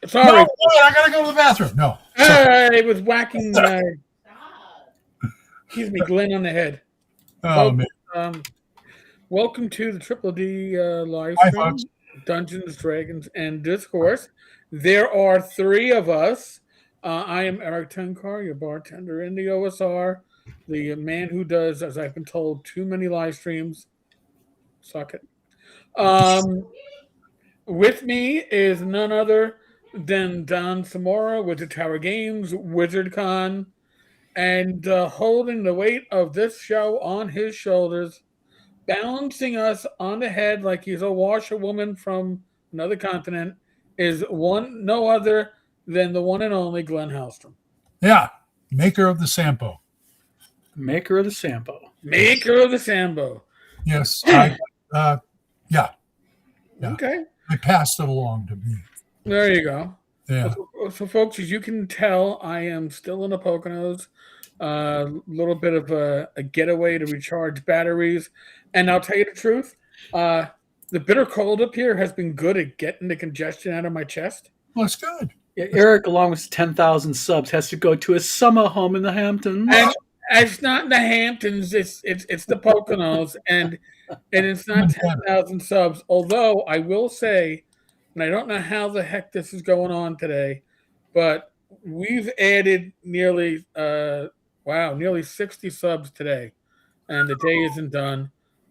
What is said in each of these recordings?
Sorry. No, I gotta go to the bathroom. No. I was whacking, Glenn on the head. Oh, man. Welcome to the Triple D live Hi, stream, folks. Dungeons, Dragons, and Discourse. There are three of us. I am Eric Tenkar, your bartender in the OSR, the man who does, as I've been told, too many live streams. Suck it. With me is none other than Don Samora with the Tower Games, WizardCon, and holding the weight of this show on his shoulders, balancing us on the head like he's a washerwoman from another continent, is no other than the one and only Glenn Hallstrom. Yeah, maker of the Sampo. Maker of the Sampo. Maker of the Sambo. Yes. Yeah. Okay. I passed it along to me. There you go. Yeah. So, folks, as you can tell, I am still in the Poconos. A little bit of a getaway to recharge batteries. And I'll tell you the truth, the bitter cold up here has been good at getting the congestion out of my chest. Well, it's good. Yeah, Eric, along with 10,000 subs, has to go to a summer home in the Hamptons. And it's not the Hamptons, it's the Poconos, and it's not 10,000 subs. Although I will say, and I don't know how the heck this is going on today, but we've added nearly 60 subs today, and the day isn't done.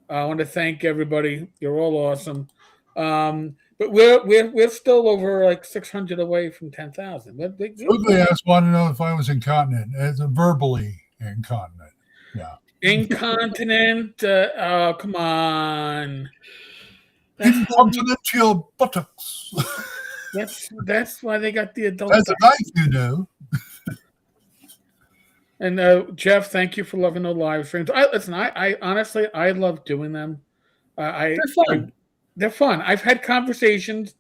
I want to thank everybody. You're all awesome. But we're still over like 600 away from 10,000. Quickly asked, want to know if I was incontinent. As a verbally incontinent. Yeah. Incontinent. Oh, come on. Incontinent to your buttocks. That's why they got the adult. That's a knife, you know. And Jeff, thank you for loving the live streams. I honestly love doing them. They're fun. They're fun. I've had conversations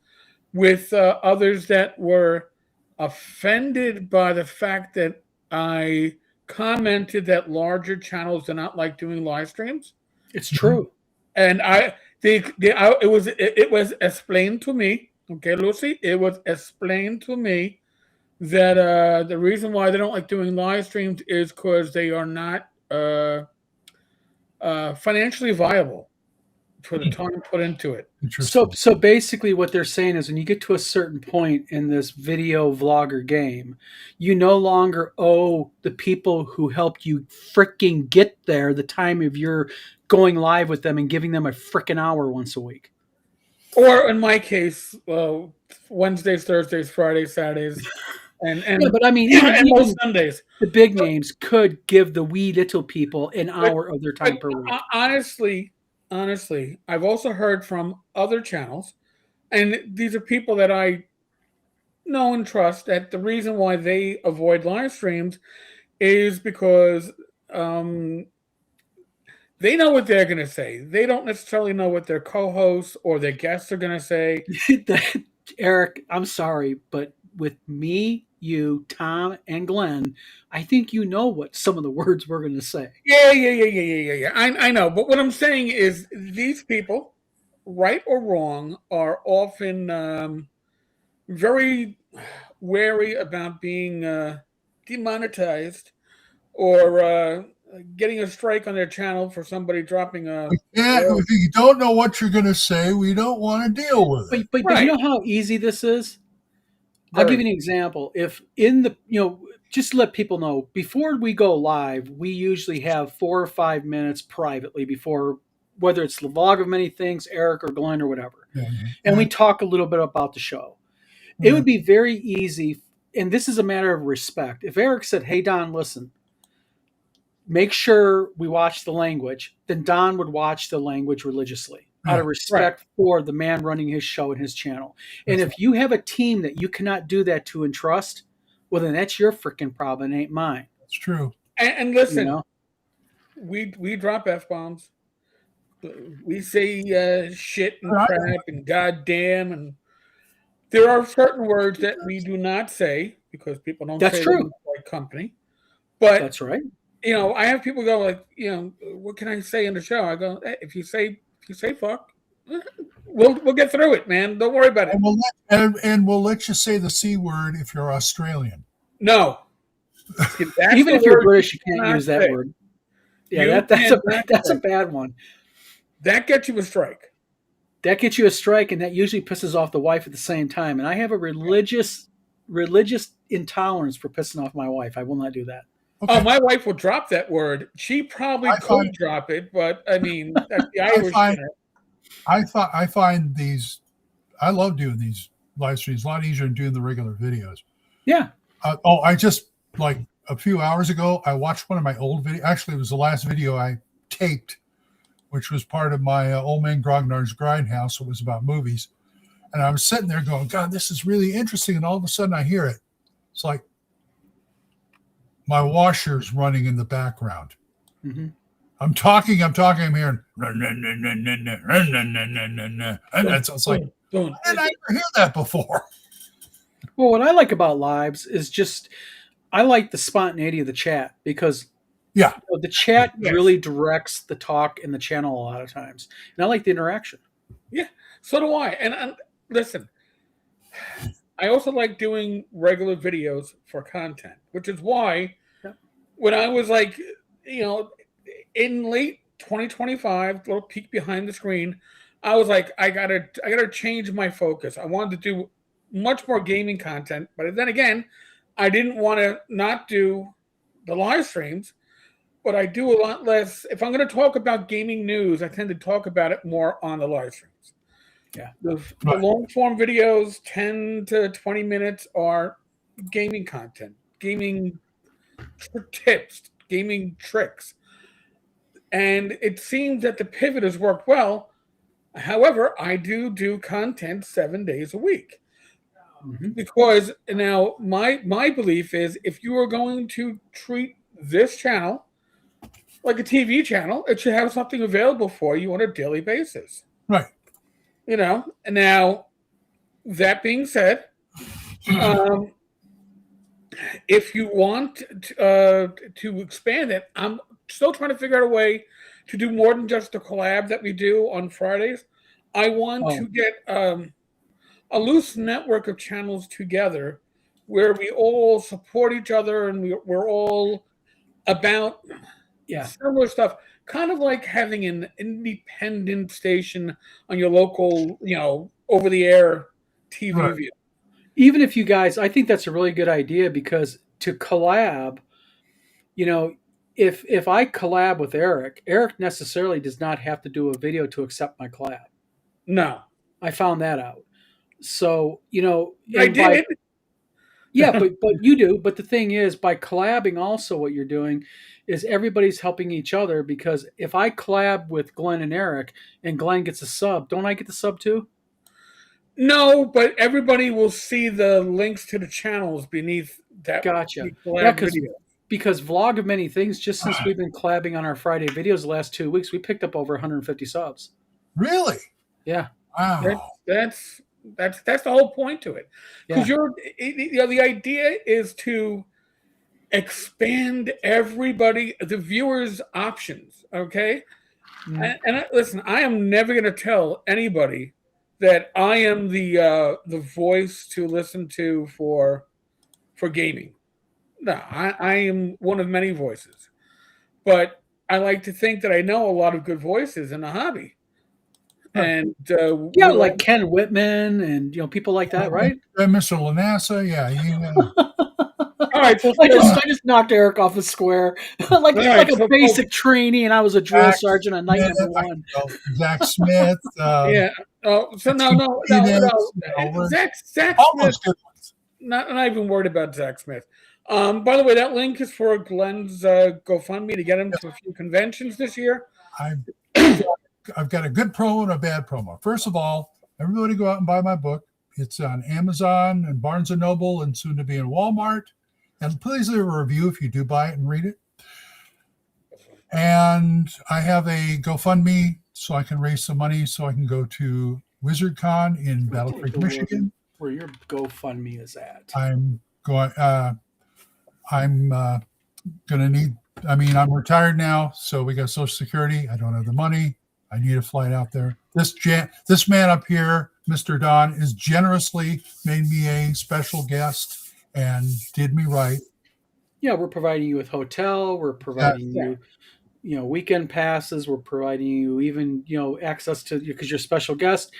with others that were offended by the fact that I commented that larger channels do not like doing live streams. It's true. And it was explained to me. Okay, Lucy, it was explained to me that the reason why they don't like doing live streams is because they are not financially viable for the time put into it. So basically what they're saying is when you get to a certain point in this video vlogger game, you no longer owe the people who helped you freaking get there the time of your going live with them and giving them a freaking hour once a week. Or in my case, Wednesdays, Thursdays, Fridays, Saturdays. And but I mean, even most Sundays, the big names could give the wee little people an hour of their time per week. Honestly, I've also heard from other channels, and these are people that I know and trust, that the reason why they avoid live streams is because they know what they're going to say. They don't necessarily know what their co-hosts or their guests are going to say. Eric, I'm sorry, but with me, you, Tom, and Glenn, I think you know what some of the words we're going to say. Yeah. I know. But what I'm saying is these people, right or wrong, are often very wary about being demonetized or getting a strike on their channel for somebody dropping a... If you don't know what you're going to say, we don't want to deal with it. But you know how easy this is? I'll give you an example. If in the, just to let people know, before we go live, we usually have 4 or 5 minutes privately before, whether it's the vlog of many things, Eric or Glenn or whatever. Mm-hmm. And we talk a little bit about the show. Mm-hmm. It would be very easy, and this is a matter of respect. If Eric said, hey, Don, listen, make sure we watch the language, then Don would watch the language religiously. Out of respect for the man running his show and his channel. And if you have a team that you cannot do that to and trust, well, then that's your freaking problem. It ain't mine. That's true. And listen, we drop F-bombs. We say shit and crap and goddamn. And there are certain words that we do not say because people don't say them in the company. But that's right. I have people go like, what can I say in the show? I go, hey, if you say fuck, We'll get through it, man. Don't worry about it. And we'll let you say the C word if you're Australian. No. Even if you're British, you can't use that word. Yeah, that's a bad one. That gets you a strike. That gets you a strike, and that usually pisses off the wife at the same time. And I have a religious intolerance for pissing off my wife. I will not do that. Okay. Oh, my wife will drop that word. She probably could drop it, but I mean, that's the Irish. I find these. I love doing these live streams. A lot easier than doing the regular videos. Yeah. I just like a few hours ago, I watched one of my old videos. Actually, it was the last video I taped, which was part of my Old Man Grognard's Grindhouse. It was about movies. And I was sitting there going, God, this is really interesting. And all of a sudden I hear it. It's like my washer's running in the background. Mm-hmm. I'm talking, I'm hearing, and it's like, I didn't ever hear that before. Well, what I like about lives is just, I like the spontaneity of the chat because the chat really directs the talk in the channel a lot of times. And I like the interaction. Yeah, so do I. And listen, I also like doing regular videos for content, which is why when I was like, in late 2025, little peek behind the screen, I was like, I gotta change my focus. I wanted to do much more gaming content, but then again, I didn't want to not do the live streams, but I do a lot less. If I'm going to talk about gaming news, I tend to talk about it more on the live streams. Yeah. The long form videos, 10 to 20 minutes, are gaming content, gaming tips, gaming tricks. And it seems that the pivot has worked well. However, I do content 7 days a week. Mm-hmm. Because now my belief is if you are going to treat this channel like a TV channel, it should have something available for you on a daily basis. Right. And now that being said, if you want to expand it, I'm still trying to figure out a way to do more than just the collab that we do on Fridays. I want to get a loose network of channels together where we all support each other and we're all about similar stuff, kind of like having an independent station on your local, over-the-air TV view. Even if you guys, I think that's a really good idea because to collab, if I collab with Eric necessarily does not have to do a video to accept my collab. No. I found that out. So, I did. Yeah, but you do. But the thing is, by collabing also what you're doing is everybody's helping each other because if I collab with Glenn and Eric and Glenn gets a sub, don't I get the sub too? No, but everybody will see the links to the channels beneath that. Gotcha. Video. Because Vlog of Many Things, just since we've been collabing on our Friday videos the last 2 weeks, we picked up over 150 subs. Really? Yeah. Wow. That's the whole point to it. Because the idea is to expand the viewers' options. Okay. Mm. And listen, I am never going to tell anybody that I am the voice to listen to for gaming. No, I am one of many voices, but I like to think that I know a lot of good voices in the hobby. And like Ken Whitman and people like that, right? Mr. Lanassa, All right, so I just knocked Eric off the square, like a basic trainee, and I was a drill sergeant on night number one. Zach Smith, yeah. Oh, so no. Zach Smith. Not even worried about Zach Smith. By the way, that link is for Glenn's GoFundMe to get him to a few conventions this year. I've got a good promo and a bad promo. First of all, everybody go out and buy my book. It's on Amazon and Barnes & Noble and soon to be in Walmart. And please leave a review if you do buy it and read it. And I have a GoFundMe so I can raise some money so I can go to WizardCon in Battle Creek, Michigan. Where your GoFundMe is at. I'm going to need, I'm retired now, so we got Social Security. I don't have the money. I need a flight out there. This man up here, Mr. Don, is generously made me a special guest and did me right. Yeah, we're providing you with hotel. We're providing Yeah. you, weekend passes. We're providing you even, access to, because you're a special guest.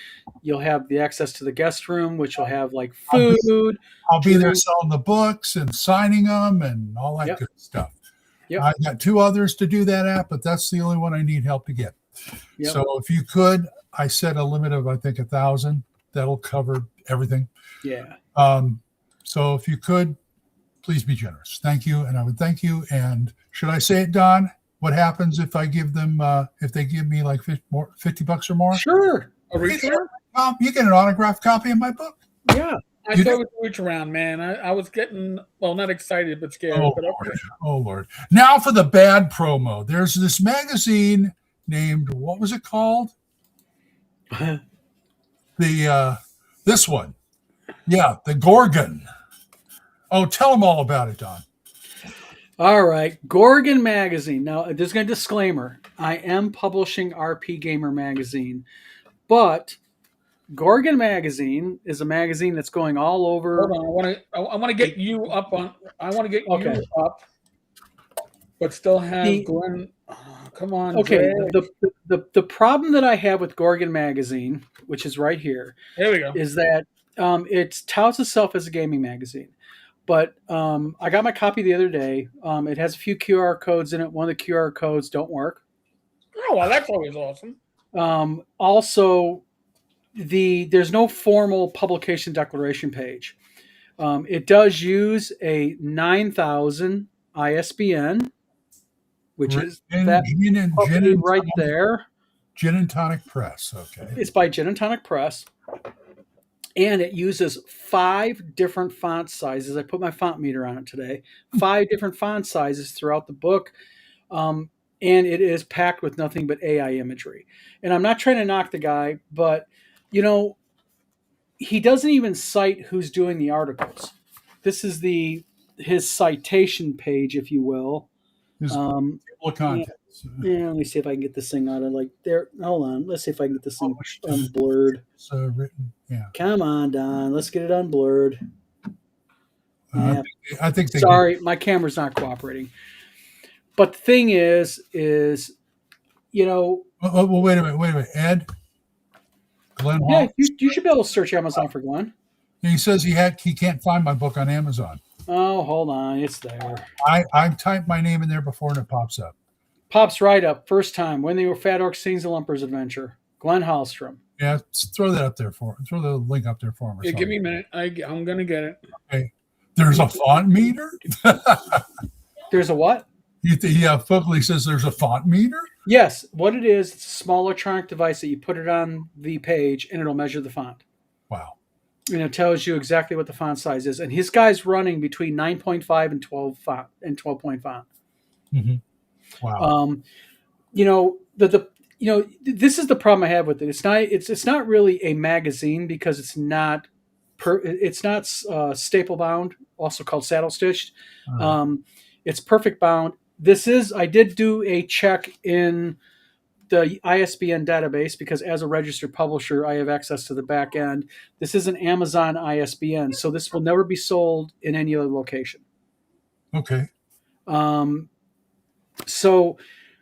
You'll have the access to the guest room, which will have like food. I'll be there drink. selling the books and signing them and all that Yep. good stuff. Yep. I got 2 others to do that at, but that's the only one I need help to get. Yep. So if you could, I set a limit of, I think, 1,000. That'll cover everything. Yeah. So if you could, please be generous. Thank you. And I would thank you. And should I say it, Don? What happens if I give them, if they give me like $50 or more? Sure. A reach around? You get an autographed copy of my book. Yeah. I thought it was a reach around, man. I was getting, well, not excited, but scared. Oh, but Lord. okay. Oh, Lord. Now for the bad promo. There's this magazine named, what was it called? This one. Yeah, the Gorgon. Oh, tell them all about it, Don. All right. Gorgon Magazine. Now, there's a disclaimer. I am publishing RP Gamer Magazine, but Gorgon Magazine is a magazine that's going all over. Hold on, I want to get you up on. I want to get Okay. you up, but still have The- Glenn. Come on. Okay. Dre. The problem that I have with Gorgon Magazine, which is right here, There we go. is that it touts itself as a gaming magazine. But I got my copy the other day. It has a few QR codes in it. One of the QR codes don't work. Oh, well, that's always awesome. Also, there's no formal publication declaration page. It does use a 9,000 ISBN, which is that company right there. Gin and Tonic Press. Okay. It's by Gin and Tonic Press. And it uses 5 different font sizes. I put my font meter on it today. 5 different font sizes throughout the book. And it is packed with nothing but AI imagery. And I'm not trying to knock the guy, but, he doesn't even cite who's doing the articles. This is his citation page, if you will. His table of contents. Yeah, let me see if I can get this thing out of like there. Hold on. Let's see if I can get this thing unblurred. It's written. Yeah. Come on, Don. Let's get it unblurred. Yeah. I think they Sorry, my camera's not cooperating. But the thing is, Well, wait a minute. Ed? Glenn Hall? yeah, you should be able to search Amazon for Glenn. He says he can't find my book on Amazon. Oh, hold on. It's there. I typed my name in there before and it pops up. Pops right up. First time. When they were Fat Orc Sings and Lumpers Adventure. Glenn Hallstrom. Yeah, throw that up there for him. Throw the link up there for him. Yeah, give me a minute. I'm going to get it. Okay. There's a font meter? There's a what? Folkley says there's a font meter? Yes. What it is, it's a small electronic device that you put it on the page and it'll measure the font. Wow. And it tells you exactly what the font size is. And his guy's running between 9.5 and 12 font and 12 point font. Mm-hmm. Wow. This is the problem I have with it. It's not really a magazine because it's not staple bound, also called saddle stitched. It's perfect bound. I did do a check in the ISBN database because as a registered publisher, I have access to the back end. This is an Amazon ISBN, so this will never be sold in any other location. Okay. So,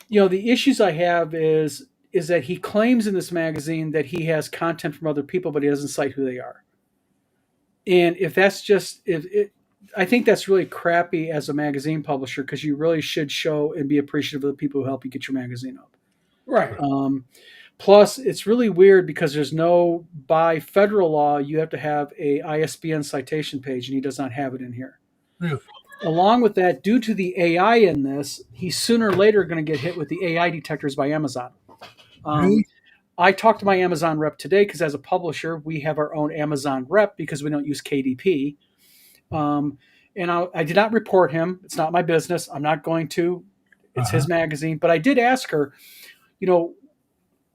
the issues I have is that he claims in this magazine that he has content from other people, but he doesn't cite who they are. And I think that's really crappy as a magazine publisher because you really should show and be appreciative of the people who help you get your magazine up. Right. Plus, it's really weird because by federal law, you have to have a ISBN citation page, and he does not have it in here. Really? Along with that, due to the AI in this, he's sooner or later going to get hit with the AI detectors by Amazon. Really? I talked to my Amazon rep today because as a publisher, we have our own Amazon rep because we don't use KDP. And I did not report him. It's not my business. I'm not going to. It's his magazine. But I did ask her,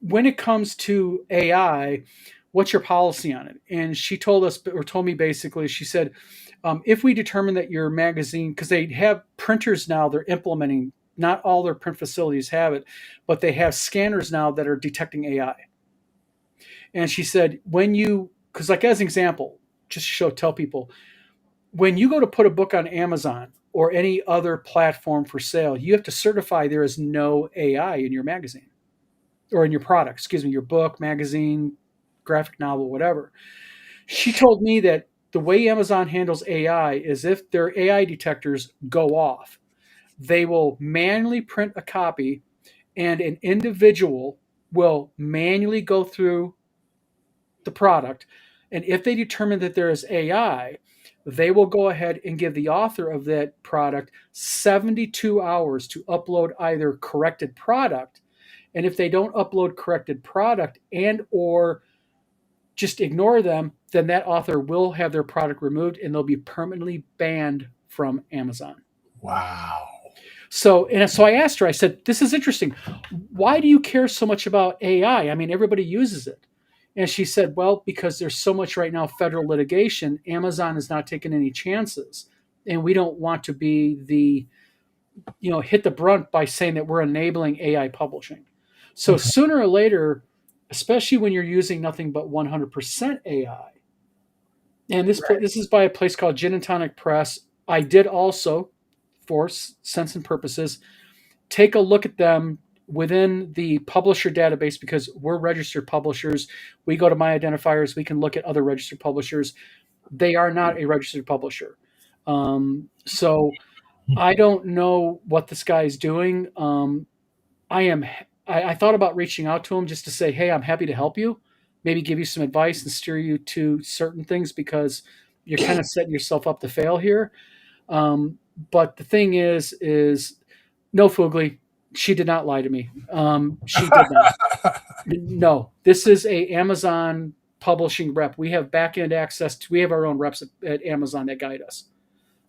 when it comes to AI, what's your policy on it? And she told me basically, she said, if we determine that your magazine, because they have printers now, they're implementing not all their print facilities have it, but they have scanners now that are detecting AI. And she said, because like as an example, just tell people, when you go to put a book on Amazon or any other platform for sale, you have to certify there is no AI in your magazine or in your product, excuse me, your book, magazine, graphic novel, whatever. She told me that the way Amazon handles AI is if their AI detectors go off, they will manually print a copy and an individual will manually go through the product. And if they determine that there is AI, they will go ahead and give the author of that product 72 hours to upload either corrected product. And if they don't upload corrected product and or just ignore them, then that author will have their product removed and they'll be permanently banned from Amazon. Wow. So I asked her, I said, this is interesting. Why do you care so much about AI? I mean, everybody uses it. And she said, well, because there's so much right now federal litigation, Amazon is not taking any chances. And we don't want to be hit the brunt by saying that we're enabling AI publishing. So Okay. sooner or later, especially when you're using nothing but 100% AI, and this is by a place called Gin and Tonic Press. I did also, for sense and purposes, take a look at them within the publisher database because we're registered publishers. We go to my identifiers. We can look at other registered publishers. They are not a registered publisher. So I don't know what this guy is doing. I thought about reaching out to him just to say, hey, I'm happy to help you, maybe give you some advice and steer you to certain things because you're kind of setting yourself up to fail here. But the thing is no, Fugly, she did not lie to me. She did not. No, this is a Amazon publishing rep. We have back end access to. We have our own reps at Amazon that guide us.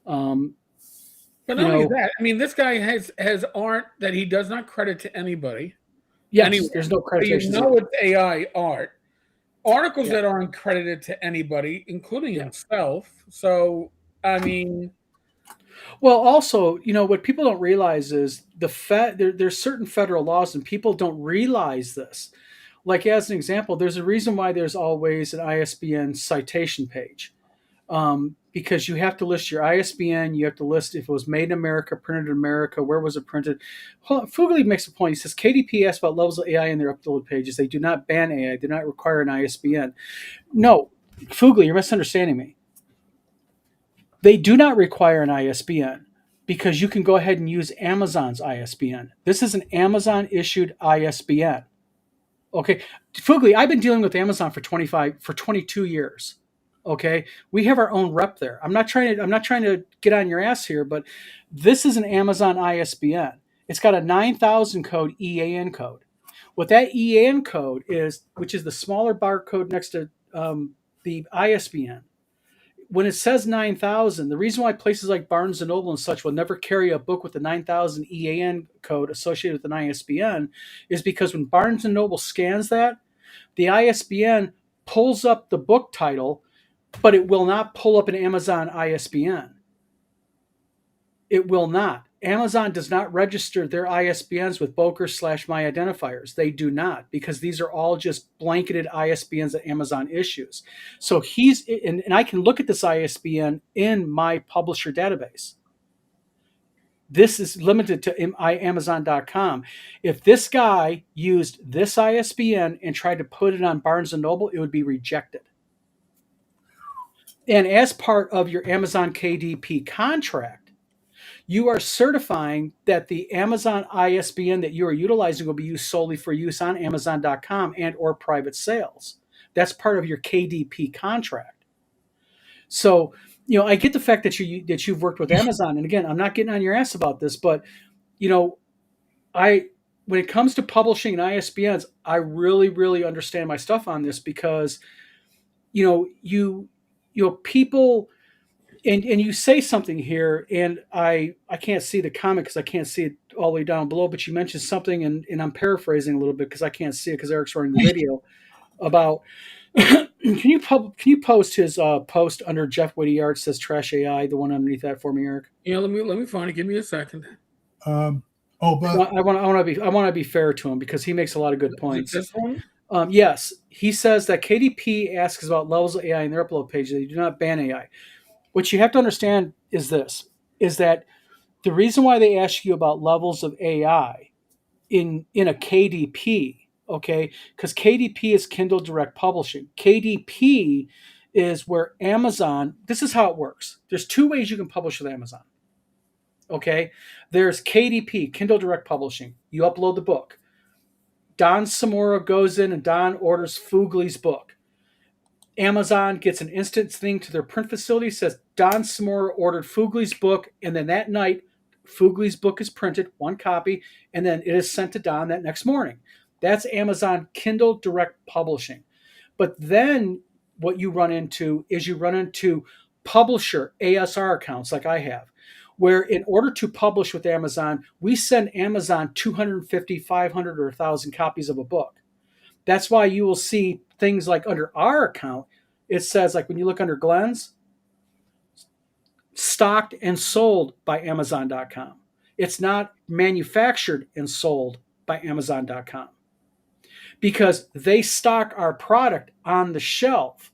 But not only that, I mean, this guy has art that he does not credit to anybody. Yes, anywhere. there's no So you accreditations. know it's AI art. Articles Yeah. that aren't credited to anybody, including Yeah. himself. So, I mean, Well, also, what people don't realize is there's certain federal laws, and people don't realize this. Like as an example, there's a reason why there's always an ISBN citation page, because you have to list your ISBN. You have to list if it was made in America, printed in America, where was it printed. Fugly makes a point. He says KDP asks about levels of AI in their upload pages. They do not ban AI. They do not require an ISBN. No, Fugly, you're misunderstanding me. They do not require an ISBN because you can go ahead and use Amazon's ISBN. This is an Amazon issued ISBN. Okay, Fugly, I've been dealing with Amazon for 22 years. Okay, we have our own rep there. I'm not trying to get on your ass here, but this is an Amazon ISBN. It's got a 9000 code EAN code. What that EAN code is, which is the smaller barcode next to the ISBN, when it says 9000, the reason why places like Barnes and Noble and such will never carry a book with the 9000 EAN code associated with an ISBN is because when Barnes and Noble scans that, the ISBN pulls up the book title, but it will not pull up an Amazon ISBN. It will not. Amazon does not register their ISBNs with Boker/my identifiers. They do not, because these are all just blanketed ISBNs that Amazon issues. So and I can look at this ISBN in my publisher database. This is limited to Amazon.com. If this guy used this ISBN and tried to put it on Barnes & Noble, it would be rejected. And as part of your Amazon KDP contract, you are certifying that the Amazon ISBN that you are utilizing will be used solely for use on Amazon.com and or private sales. That's part of your KDP contract. So, I get the fact that you've worked with Amazon, and again, I'm not getting on your ass about this, but when it comes to publishing and ISBNs, I really, really understand my stuff on this because, people. And you say something here, and I can't see the comment because I can't see it all the way down below. But you mentioned something, and I'm paraphrasing a little bit because I can't see it because Eric's running the video about. Can you post his post under Jeff Whitty art says trash AI, the one underneath that for me, Eric? let me find it. Give me a second. Oh, but I want to be fair to him because he makes a lot of good Is it points. this one? Yes, he says that KDP asks about levels of AI in their upload page. They do not ban AI. What you have to understand is this: is that the reason why they ask you about levels of AI in a KDP, okay? Because KDP is Kindle Direct Publishing. KDP is where Amazon. This is how it works. There's two ways you can publish with Amazon. Okay, there's KDP, Kindle Direct Publishing. You upload the book. Don Samora goes in and Don orders Fugli's book. Amazon gets an instant thing to their print facility, says Don Samora ordered Fugli's book, and then that night, Fugli's book is printed, one copy, and then it is sent to Don that next morning. That's Amazon Kindle Direct Publishing. But then what you run into is you run into publisher ASR accounts like I have, where in order to publish with Amazon, we send Amazon 250, 500, or 1,000 copies of a book. That's why you will see things like under our account, it says, like when you look under Glenn's, stocked and sold by Amazon.com. It's not manufactured and sold by Amazon.com because they stock our product on the shelf.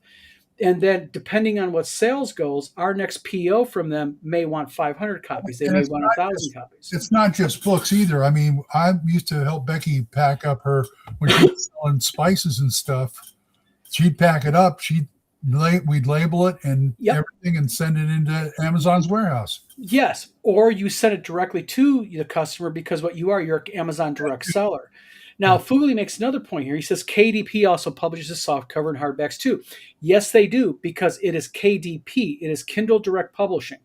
And then depending on what sales goes, our next PO from them may want 500 copies. They and may it's want not 1,000 copies. it's not just books either. I mean, I used to help Becky pack up her when she was selling spices and stuff. She'd pack it up. We'd label it and everything and send it into Amazon's warehouse. Yes, or you send it directly to the customer because what you are, you're an Amazon direct seller. Now, Fugly makes another point here. He says KDP also publishes softcover and hardbacks too. Yes, they do because it is KDP. It is Kindle Direct Publishing.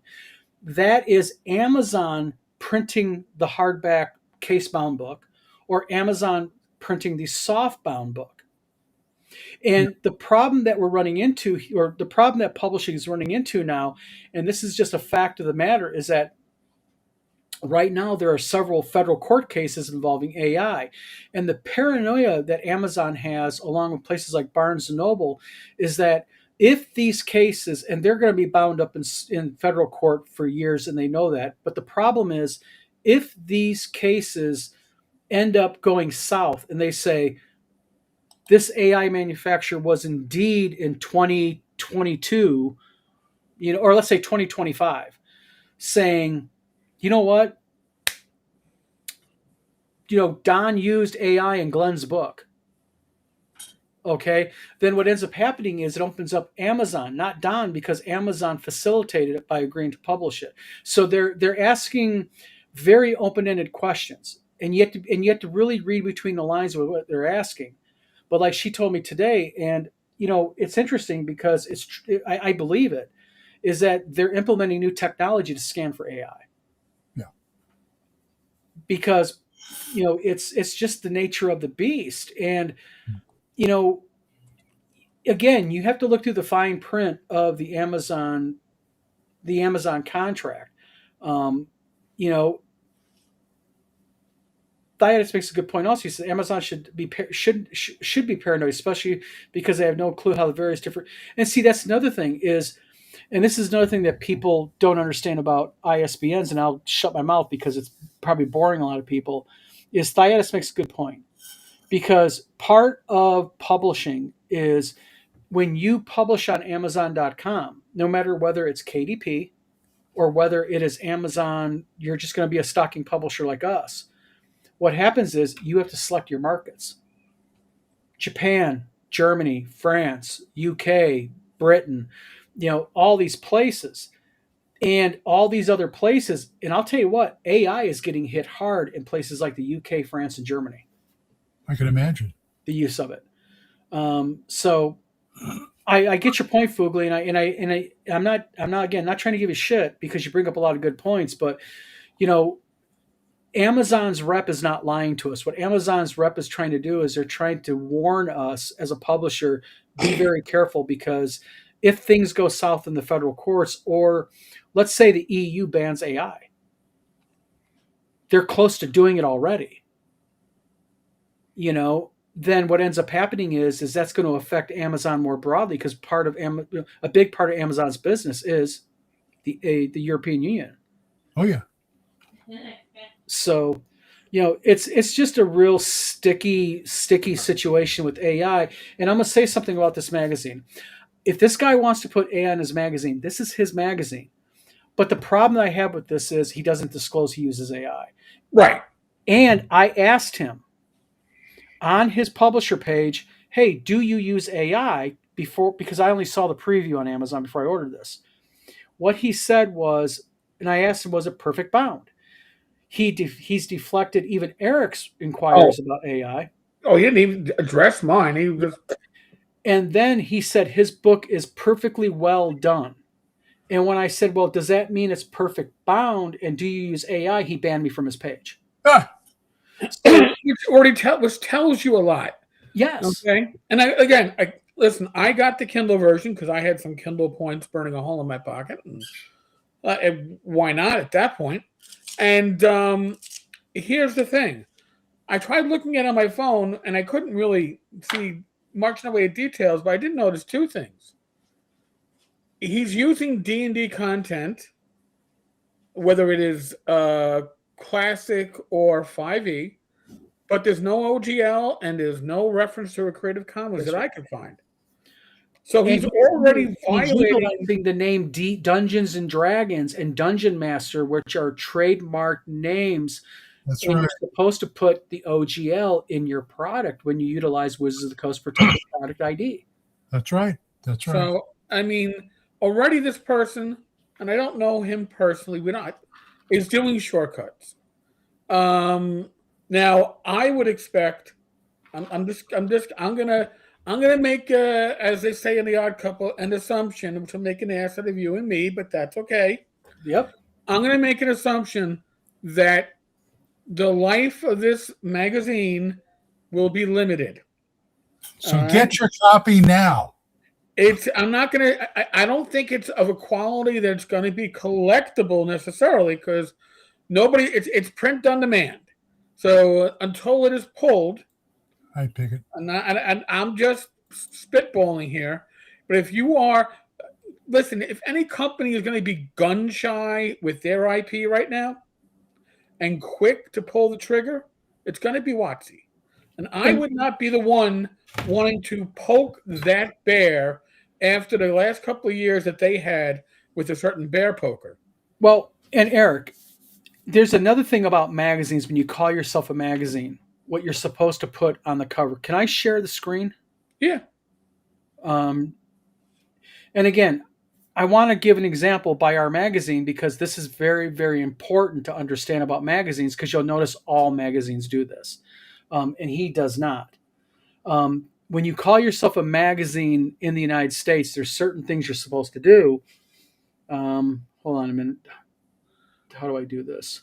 That is Amazon printing the hardback case-bound book or Amazon printing the soft-bound book. And the problem that we're running into, or the problem that publishing is running into now, and this is just a fact of the matter, is that right now there are several federal court cases involving AI. And the paranoia that Amazon has, along with places like Barnes & Noble, is that if these cases, and they're going to be bound up in federal court for years, and they know that, but the problem is if these cases end up going south and they say, this AI manufacturer was indeed in 2022, or let's say 2025, saying, you know what? Don used AI in Glenn's book. Okay, then what ends up happening is it opens up Amazon, not Don, because Amazon facilitated it by agreeing to publish it. So they're asking very open-ended questions, and you have to really read between the lines with what they're asking. But like she told me today, and it's interesting because I believe it, is that they're implementing new technology to scan for AI. Yeah. Because it's just the nature of the beast, and again, you have to look through the fine print of the Amazon contract. Thaddeus makes a good point. Also, he says Amazon should be paranoid, especially because they have no clue how the various different. And see, that's another thing is, and this is another thing that people don't understand about ISBNs. And I'll shut my mouth because it's probably boring a lot of people. Is Thaddeus makes a good point because part of publishing is when you publish on Amazon.com, no matter whether it's KDP or whether it is Amazon, you're just going to be a stocking publisher like us. What happens is you have to select your markets. Japan, Germany, France, UK, Britain, all these places and all these other places. And I'll tell you what, AI is getting hit hard in places like the UK, France, and Germany. I can imagine the use of it. So I get your point, Fugly, and I'm not trying to give you shit because you bring up a lot of good points, but Amazon's rep is not lying to us. What Amazon's rep is trying to do is they're trying to warn us as a publisher, be very careful because if things go south in the federal courts, or let's say the EU bans AI, they're close to doing it already. Then what ends up happening is that's going to affect Amazon more broadly because a big part of Amazon's business is the European Union. Oh yeah. So, It's just a real sticky situation with AI. And I'm gonna say something about this magazine. If this guy wants to put AI in his magazine, this is his magazine. But the problem that I have with this is he doesn't disclose he uses AI. Right. And I asked him on his publisher page, hey, do you use AI before? Because I only saw the preview on Amazon before I ordered this. What he said was, and I asked him, was it perfect bound? He's deflected even Eric's Oh, inquiries about AI. oh, he didn't even address mine. He was just And then he said his book is perfectly well done. And when I said, well, does that mean it's perfect bound? And do you use AI? He banned me from his page. Ah, So, which tells you a lot. yes. Okay. And I listen. I got the Kindle version because I had some Kindle points burning a hole in my pocket, and why not at that point? And here's the thing: I tried looking at it on my phone, and I couldn't really see much in the way of details, but I did notice two things. He's using D&D content, whether it is classic or 5e, but there's no OGL and there's no reference to a Creative Commons That's that right. I can find. So And he's already he's violating. utilizing the name Dungeons and Dragons and Dungeon Master, which are trademark names, that's and right. you're supposed to put the OGL in your product when you utilize Wizards of the Coast Protected Product ID. That's right. That's right. So I mean, already this person, and I don't know him personally, we're not, is doing shortcuts. Um, Now I would expect. I'm gonna make, as they say in The Odd Couple, an assumption, which will make an ass out of you and me, but that's okay. Yep. I'm gonna make an assumption that the life of this magazine will be limited. All So right. get your copy now. I'm not gonna. I don't think it's of a quality that's going to be collectible necessarily because nobody. It's print on demand. So until it is pulled, I pick it. and I'm just spitballing here. But if you are, listen, if any company is going to be gun shy with their IP right now and quick to pull the trigger, it's going to be Watsy. And I And would not be the one wanting to poke that bear after the last couple of years that they had with a certain bear poker. well, and Eric, there's another thing about magazines when you call yourself a magazine, what you're supposed to put on the cover. Can I share the screen? Yeah. Um, and again, I want to give an example by our magazine because this is very, very important to understand about magazines because you'll notice all magazines do this. And he does not. When you call yourself a magazine in the United States, there's certain things you're supposed to do. Hold on a minute. How do I do this?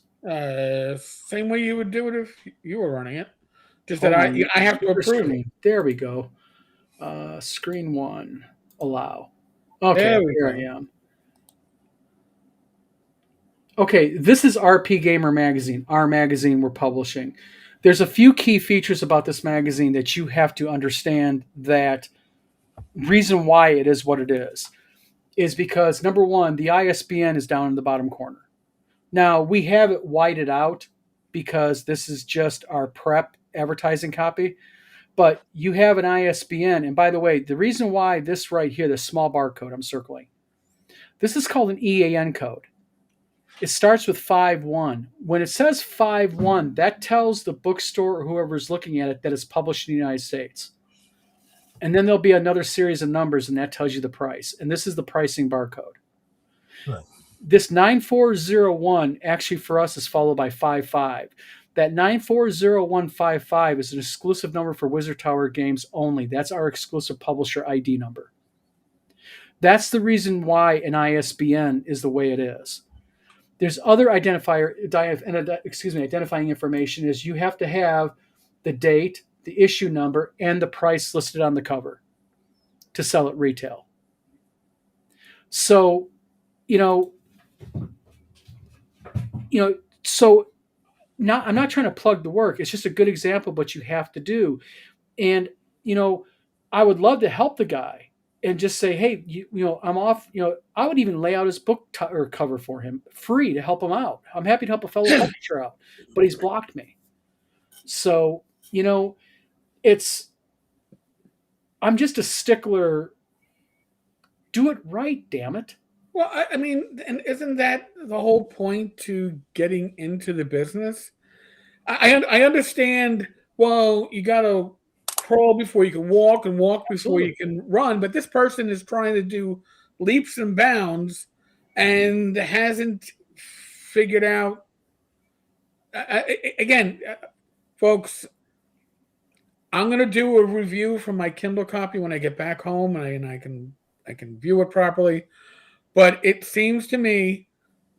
Same way you would do it if you were running it. Just that Hold on. I have to Share approve it. screen. There we go. Screen one. Allow. Okay, There we here go. I am. Okay, this is RP Gamer Magazine, our magazine we're publishing. There's a few key features about this magazine that you have to understand that reason why it is what it is because number one, the ISBN is down in the bottom corner. Now, we have it whited out because this is just our prep advertising copy, but you have an ISBN. And by the way, the reason why this right here, the small barcode I'm circling, this is called an EAN code. It starts with 5-1. When it says 5-1, that tells the bookstore or whoever's looking at it that it's published in the United States. And then there'll be another series of numbers, and that tells you the price. And this is the pricing barcode. Right. This 9401 actually for us is followed by 55. That 940155 is an exclusive number for Wizard Tower games only. That's our exclusive publisher ID number. That's the reason why an ISBN is the way it is. There's other identifying information is you have to have the date, the issue number, and the price listed on the cover to sell at retail. So, you know, so I'm not trying to plug the work. It's just a good example of what you have to do. And, I would love to help the guy and just say, hey, I'm off. I would even lay out his book or cover for him free to help him out. I'm happy to help a fellow publisher out, but he's blocked me. So, it's I'm just a stickler. Do it right, damn it. Well, I mean, and isn't that the whole point to getting into the business? I understand. Well, you got to crawl before you can walk, and walk before Absolutely. you can run. But this person is trying to do leaps and bounds, and hasn't figured out. Again, folks, I'm gonna do a review from my Kindle copy when I get back home, and I can view it properly. But it seems to me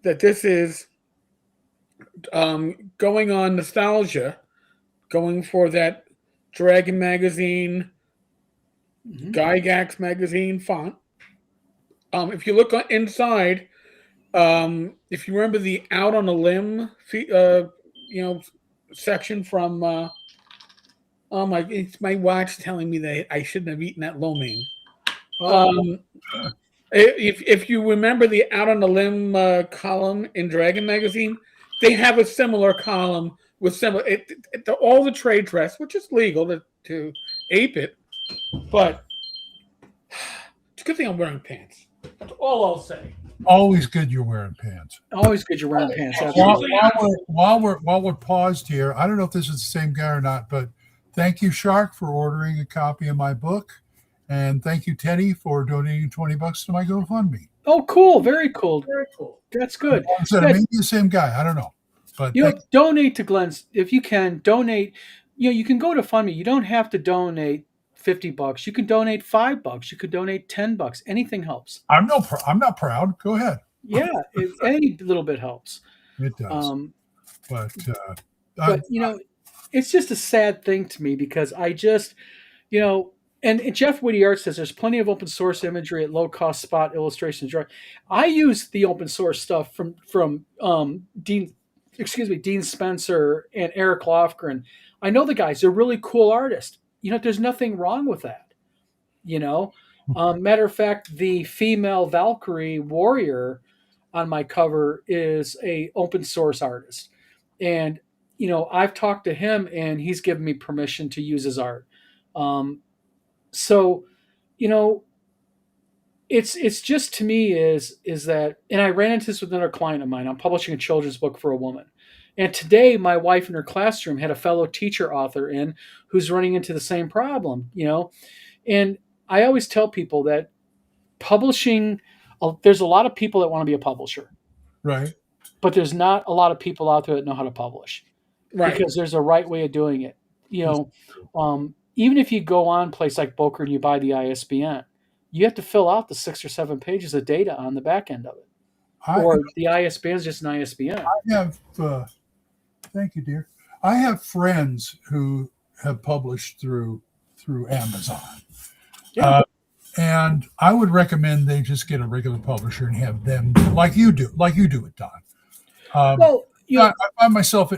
that this is going on nostalgia, going for that Dragon magazine, Hmm. Gygax magazine font. If you look on inside, if you remember the Out on a Limb, you know, section from, oh my, it's my watch telling me that I shouldn't have eaten that lo mein. Oh, Um, if you remember the Out on a Limb column in Dragon magazine, they have a similar column with similar all the trade dress, which is legal to ape it, but it's a good thing I'm wearing pants. That's all I'll say. Always good you're wearing pants. always good you're wearing pants. While, Absolutely. while we're paused here, I don't know if this is the same guy or not, but thank you, Shark, for ordering a copy of my book, and thank you, Teddy, for donating $20 to my GoFundMe. Oh, cool. Very cool. Very cool. That's good. I said, Yeah, maybe the same guy. I don't know, but thank donate to Glenn's if you can. Donate. You can go to FundMe. You don't have to donate $50. You can donate $5. You could donate $10. Anything helps. I'm not proud. Go ahead. Yeah, any little bit helps. It does, Um, but but it's just a sad thing to me because I just, and Jeff Whittier says there's plenty of open source imagery at low cost spot illustrations. I use the open source stuff from Dean Spencer and Eric Lofgren. I know the guys; they're really cool artists. There's nothing wrong with that. Matter of fact, the female Valkyrie warrior on my cover is a open source artist, and I've talked to him and he's given me permission to use his art. So you know it's just to me is that, and I ran into this with another client of mine. I'm publishing a children's book for a woman, and today my wife in her classroom had a fellow teacher author in who's running into the same problem. And I always tell people that publishing, there's a lot of people that want to be a publisher, right. but there's not a lot of people out there that know how to publish, Right. because there's a right way of doing it. Even if you go on a place like Boker and you buy the ISBN, you have to fill out the 6 or 7 pages of data on the back end of it, or the ISBN is just an ISBN. I have, thank you, dear. I have friends who have published through Amazon. Yeah. And I would recommend they just get a regular publisher and have them like you do it, Don. Well, I find myself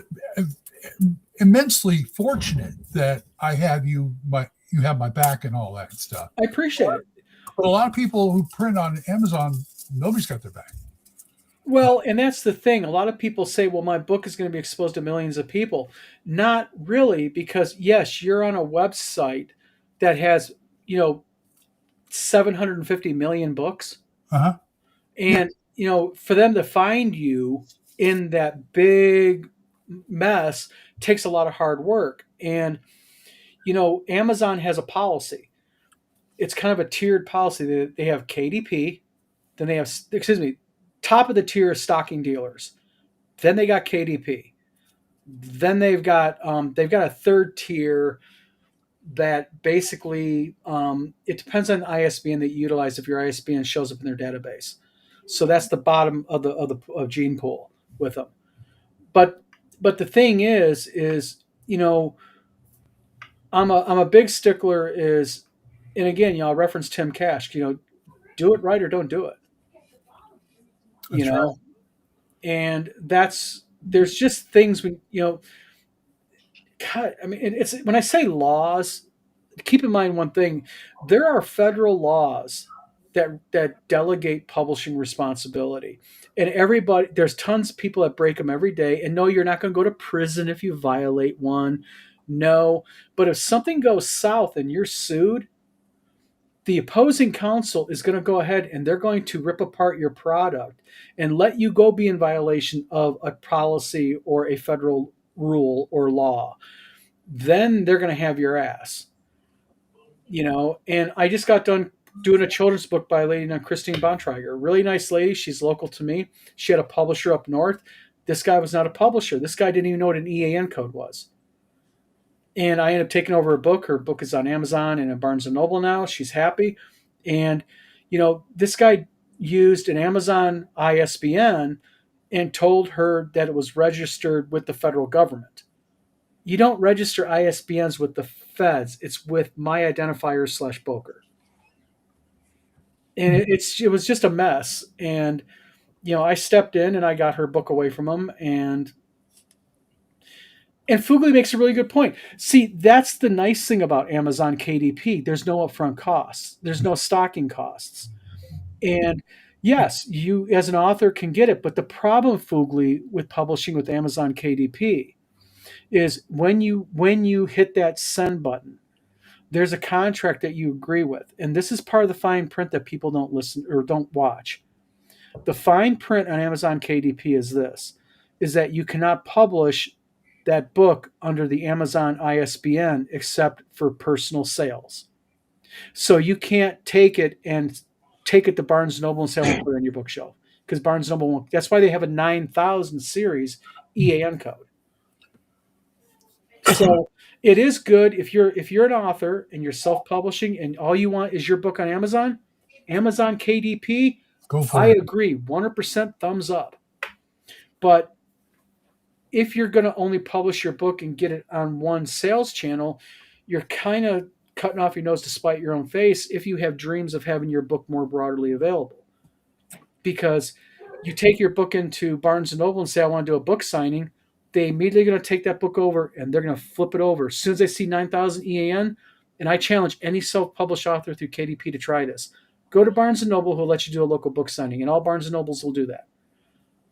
immensely fortunate that I have you have my back and all that stuff. I appreciate it. But a lot of people who print on Amazon, nobody's got their back. Well, and that's the thing. A lot of people say, well, my book is going to be exposed to millions of people. Not really, because yes, you're on a website that has, 750 million books. Uh-huh. And, for them to find you in that big mess takes a lot of hard work. And, Amazon has a policy. It's kind of a tiered policy. They have KDP, then they have, top of the tier is stocking dealers. Then they got KDP. Then they've got a third tier that basically it depends on the ISBN that you utilize if your ISBN shows up in their database. So that's the bottom of gene pool with them. But the thing is I'm a big stickler is, and again, I'll reference Tim Cash. Do it right or don't do it. That's right. And there's just things when God, I mean, it's when I say laws, keep in mind one thing: there are federal laws that delegate publishing responsibility. And everybody, there's tons of people that break them every day. And no, you're not going to go to prison if you violate one. No, but if something goes south and you're sued, the opposing counsel is going to go ahead and they're going to rip apart your product and let you go be in violation of a policy or a federal rule or law. Then they're going to have your ass. And I just got done doing a children's book by a lady named Christine Bontrager. Really nice lady. She's local to me. She had a publisher up north. This guy was not a publisher. This guy didn't even know what an EAN code was. And I ended up taking over her book. Her book is on Amazon and at Barnes & Noble now. She's happy. And, this guy used an Amazon ISBN and told her that it was registered with the federal government. You don't register ISBNs with the feds. It's with my identifier / broker. And it was just a mess. And, I stepped in and I got her book away from him. And Fugly makes a really good point. See, that's the nice thing about Amazon KDP. There's no upfront costs. There's no stocking costs. And yes, you as an author can get it. But the problem, Fugly, with publishing with Amazon KDP is when you hit that send button, there's a contract that you agree with. And this is part of the fine print that people don't listen or don't watch. The fine print on Amazon KDP is that you cannot publish that book under the Amazon ISBN except for personal sales. So you can't take it to Barnes & Noble and say, I want to put it on your bookshelf. Because Barnes & Noble won't. That's why they have a 9,000 series EAN code. So it is good if you're an author and you're self-publishing and all you want is your book on Amazon KDP, Go for I it. agree, 100% thumbs up. But if you're going to only publish your book and get it on one sales channel, you're kind of cutting off your nose to spite your own face if you have dreams of having your book more broadly available. Because you take your book into Barnes & Noble and say, I want to do a book signing, they immediately going to take that book over and they're going to flip it over. As soon as they see 9,000 EAN, and I challenge any self-published author through KDP to try this. Go to Barnes & Noble, who'll let you do a local book signing, and all Barnes & Nobles will do that.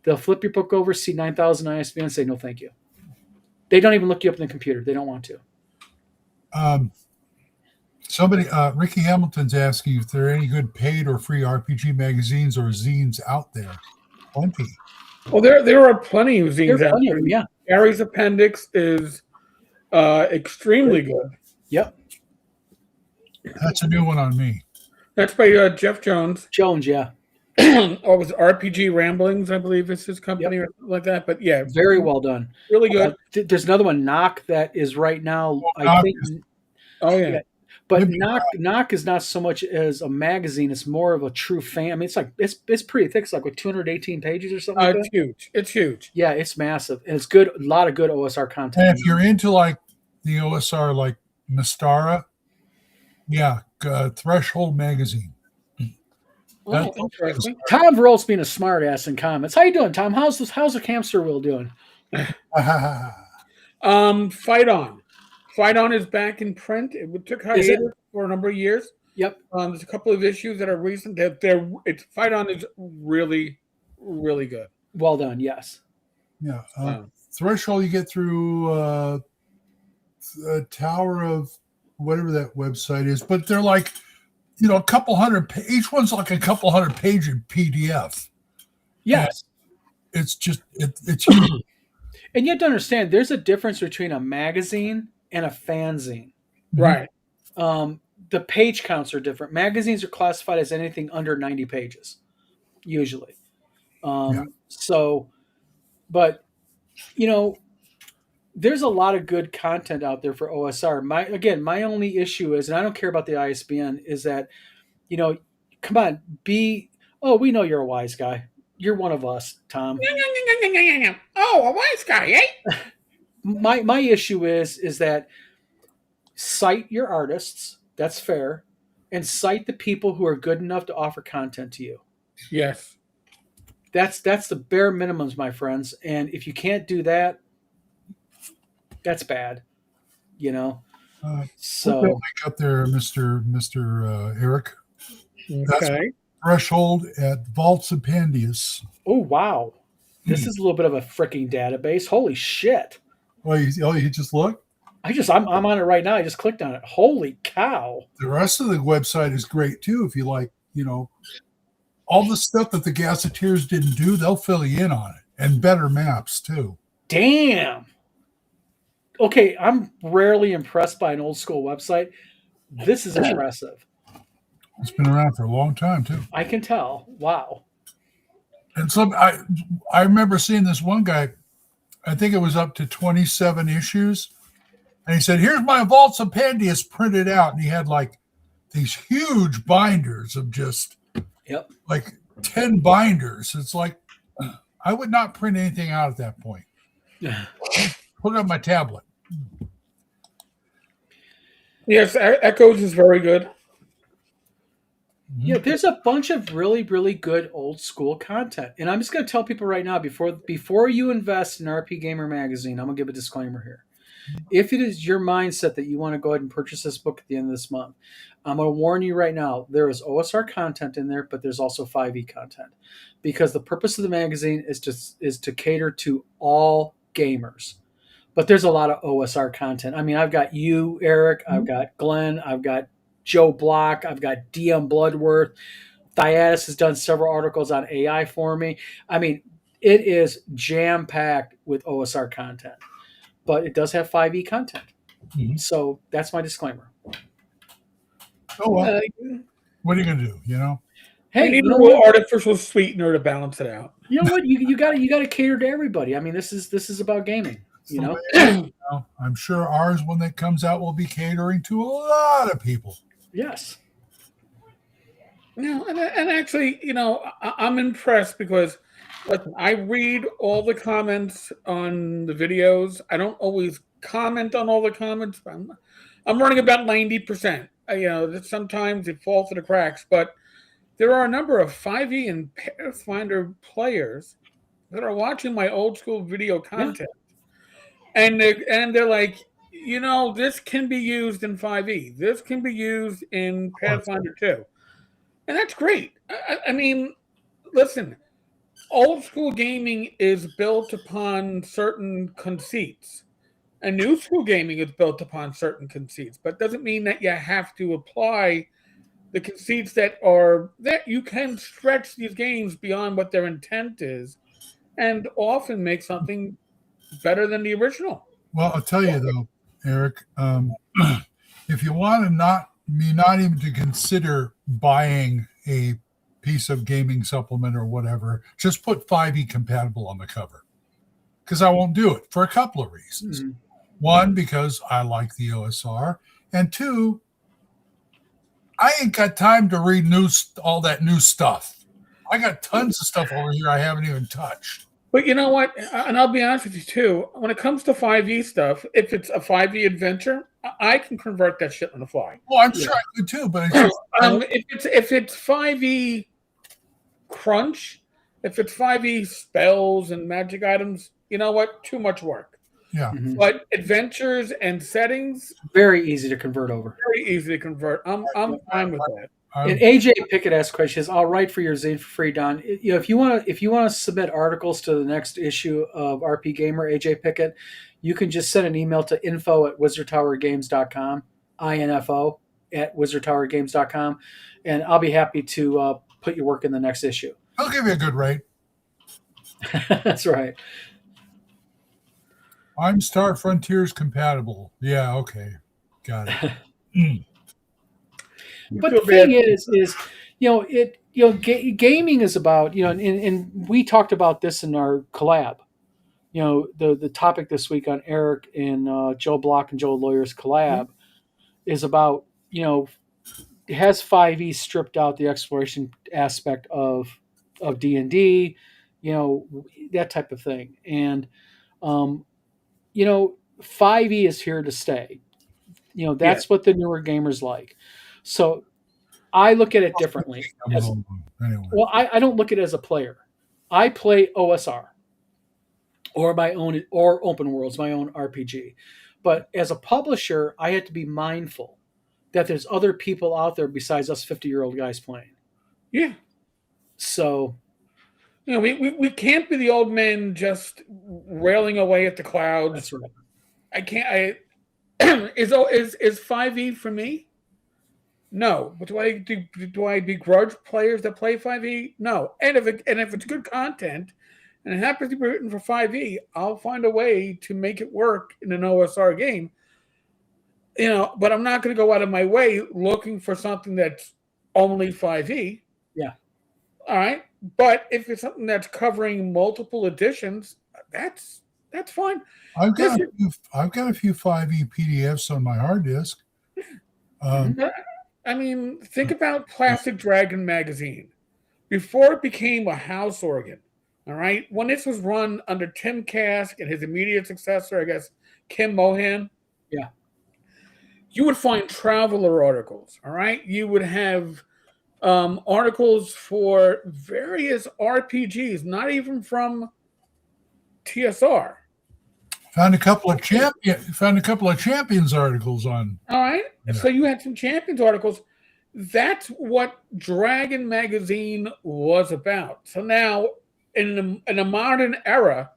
They'll flip your book over, see 9,000 ISBN, and say, no, thank you. They don't even look you up in the computer. They don't want to. Ricky Hamilton's asking if there are any good paid or free RPG magazines or zines out there. Plenty. Well, there are plenty of zines out there. Yeah. Gary's Appendix is extremely good. Yep. That's a new one on me. That's by Jeff Jones. Jones, yeah. Or was it RPG Ramblings, I believe is his company or something like that. But yeah. Very well done. Really good. There's another one, Knock, that is right now, Oh, yeah. But Knock is not so much as a magazine; it's more of a true fan. I mean, it's pretty thick. It's like 218 pages or something. Like It's huge. It's huge. Yeah, it's massive, and it's good. A lot of good OSR content. And if you're into like the OSR, like Mystara, Threshold magazine. Oh, interesting. Tom Verolt's being a smart ass in comments. How you doing, Tom? How's the hamster wheel doing? Fight On. Fight On is back in print. It took hiatus for a number of years. Yep. There's a couple of issues that are recent. Fight On is really, really good. Well done. Yes. Yeah. Threshold you get through Tower of whatever that website is, but they're like, a couple hundred. Each one's like a couple hundred page in PDF. Yes. And it's just it's huge. And you have to understand, there's a difference between a magazine and a fanzine. Right. The page counts are different. Magazines are classified as anything under 90 pages, usually. So, but, there's a lot of good content out there for OSR. My only issue is, and I don't care about the ISBN, is that, come on, we know you're a wise guy. You're one of us, Tom. Oh, a wise guy, eh? My issue is that cite your artists, that's fair, and cite the people who are good enough to offer content to you. Yes. That's the bare minimums, my friends. And if you can't do that, that's bad. So put that link up there, Mr. Eric. That's my Okay. threshold at Vaults of Pandius. Oh wow, this is a little bit of a freaking database. Holy shit! You just look. I'm on it right now. I just clicked on it. Holy cow! The rest of the website is great too. If you like, all the stuff that the gazetteers didn't do, they'll fill you in on it, and better maps too. Damn. Okay, I'm rarely impressed by an old school website. This is impressive. It's been around for a long time too. I can tell. Wow. And I remember seeing this one guy. I think it was up to 27 issues, and he said, "Here's my Vaults of Pandius printed out," and he had like these huge binders of just Yep. like 10 binders. It's like I would not print anything out at that point. Put it on my tablet. Yes, Echoes is very good. Yeah, there's a bunch of really, really good old school content. And I'm just going to tell people right now, before you invest in RP Gamer magazine, I'm going to give a disclaimer here. If it is your mindset that you want to go ahead and purchase this book at the end of this month, I'm going to warn you right now, there is OSR content in there, but there's also 5e content. Because the purpose of the magazine is to cater to all gamers. But there's a lot of OSR content. I mean, I've got you, Eric, I've got Glenn, I've got Joe Block, I've got DM Bloodworth. Thyatis has done several articles on AI for me. I mean, it is jam-packed with OSR content, but it does have 5e content. Mhm. So that's my disclaimer. Oh well, Uh, what are you gonna do? we Hey, need you a know little what? artificial sweetener to balance it out. You know what? You got to cater to everybody. I mean, this is about gaming. It's You the know. way it is, I'm sure ours, when it comes out, will be catering to a lot of people. Yes. No, and actually, I'm impressed because listen, I read all the comments on the videos. I don't always comment on all the comments. But I'm running about 90%. Sometimes it falls through the cracks, but there are a number of 5e and Pathfinder players that are watching my old school video content, and they're like, this can be used in 5e. This can be used in Of course. Pathfinder 2. And that's great. I mean, listen, old school gaming is built upon certain conceits, and new school gaming is built upon certain conceits, but doesn't mean that you have to apply the conceits that you can stretch these games beyond what their intent is and often make something better than the original. Well, I'll tell you though, Eric, if you want to not even to consider buying a piece of gaming supplement or whatever, just put 5e compatible on the cover. Because I won't do it for a couple of reasons. Mm-hmm. One, because I like the OSR, and two, I ain't got time to read all that new stuff. I got tons of stuff over here I haven't even touched. But you know what? And I'll be honest with you too. When it comes to 5e stuff, if it's a 5e adventure, I can convert that shit on the fly. Well, I'm sure I could too, but it's just, if it's 5e crunch, if it's 5e spells and magic items, you know what? Too much work. yeah. Mm-hmm. But adventures and settings, Very easy to convert over. very easy to convert. I'm fine with that. And AJ Pickett asked questions. I'll write for your zine for free, Don. If you want to submit articles to the next issue of RP Gamer, AJ Pickett, you can just send an email to info@wizardtowergames.com, info at wizardtowergames.com, and I'll be happy to put your work in the next issue. I'll give you a good rate. That's right. I'm Star Frontiers compatible. Yeah, okay. Got it. But the thing is, gaming is about, and we talked about this in our collab. The topic this week on Eric and Joe Block and Joe Lawyer's collab is about, has 5e stripped out the exploration aspect of D&D, that type of thing. And, 5e is here to stay. That's what the newer gamers like. So I look at it differently. Anyway. Well, I don't look at it as a player. I play OSR or my own, or open worlds, my own RPG. But as a publisher, I had to be mindful that there's other people out there besides us 50-year-old guys playing. Yeah. So, we can't be the old men just railing away at the clouds. that's right. I can't. Is 5e for me? No. But do I begrudge players that play 5e? No. And if it's good content and it happens to be written for 5e, I'll find a way to make it work in an OSR game. But I'm not going to go out of my way looking for something that's only 5e. Yeah. All right. But if it's something that's covering multiple editions, that's fine. I've got a few 5e PDFs on my hard disk. I mean, think about Plastic Dragon magazine. Before it became a house organ, all right, when this was run under Tim Kask and his immediate successor, I guess, Kim Mohan, Yeah. you would find traveler articles, all right? You would have articles for various RPGs, not even from TSR. Found a couple of champions articles on. All right. Yeah. So you had some champions articles. That's what Dragon magazine was about. So now, in a modern era,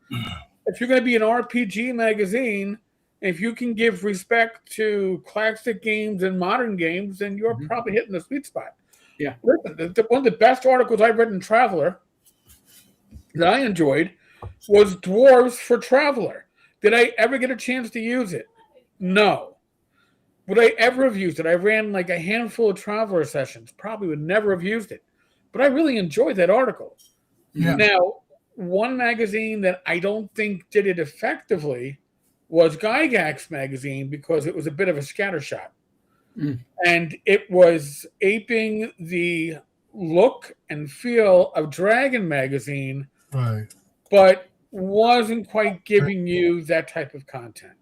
if you're going to be an RPG magazine, if you can give respect to classic games and modern games, then you're probably hitting the sweet spot. Yeah. Listen, one of the best articles I've read in Traveler that I enjoyed was Dwarves for Traveler. Did I ever get a chance to use it? No. Would I ever have used it? I ran like a handful of Traveler sessions. Probably would never have used it. But I really enjoyed that article. Yeah. Now, one magazine that I don't think did it effectively was Gygax magazine because it was a bit of a scattershot. And it was aping the look and feel of Dragon magazine, right? But wasn't quite giving you that type of content.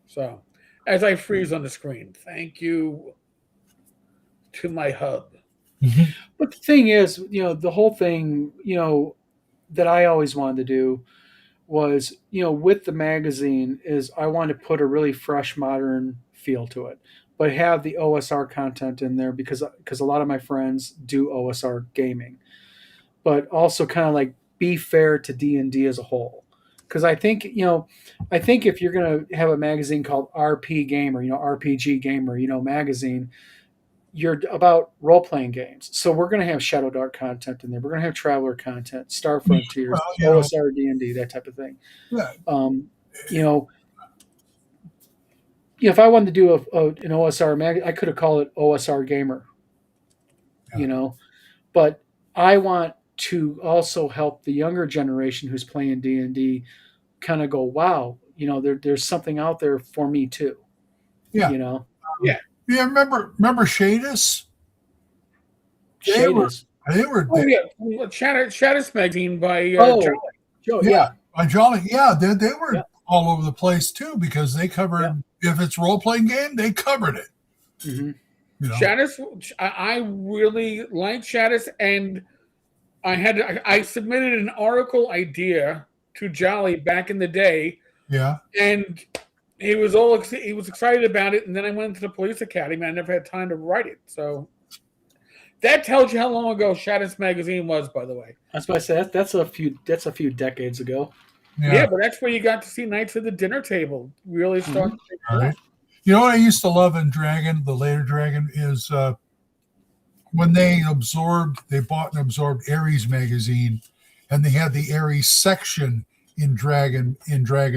So, as I freeze on the screen, thank you to my hub. But the thing is, the whole thing, that I always wanted to do was, with the magazine is I want to put a really fresh, modern feel to it, but have the OSR content in there because a lot of my friends do OSR gaming, but also kind of like be fair to D&D as a whole. Because I think if you're going to have a magazine called RP Gamer, RPG Gamer, magazine, you're about role-playing games. So we're going to have Shadow Dark content in there. We're going to have Traveler content, Star Frontiers, OSR, D&D, that type of thing. Yeah. If I wanted to do an OSR mag, I could have called it OSR Gamer. Yeah. But I want to also help the younger generation who's playing D&D kind of go, wow, there's something out there for me too. Yeah. Yeah. Yeah, remember Shadis? They were Shadis magazine by Jolly. By Jolly. Yeah, they were all over the place too because they covered if it's role playing game, they covered it. Mm-hmm. Shadis, I really liked Shadis, and I submitted an article idea to Jolly back in the day. Yeah, and he was excited about it, and then I went to the police academy. I never had time to write it, so that tells you how long ago Shadis magazine was. By the way, that's what I said. That's a few decades ago. Yeah, but that's where you got to see Knights of the Dinner Table really start. Right. You know what I used to love in Dragon, the later Dragon, is when they bought and absorbed Ares magazine, and they had the Ares section in Dragon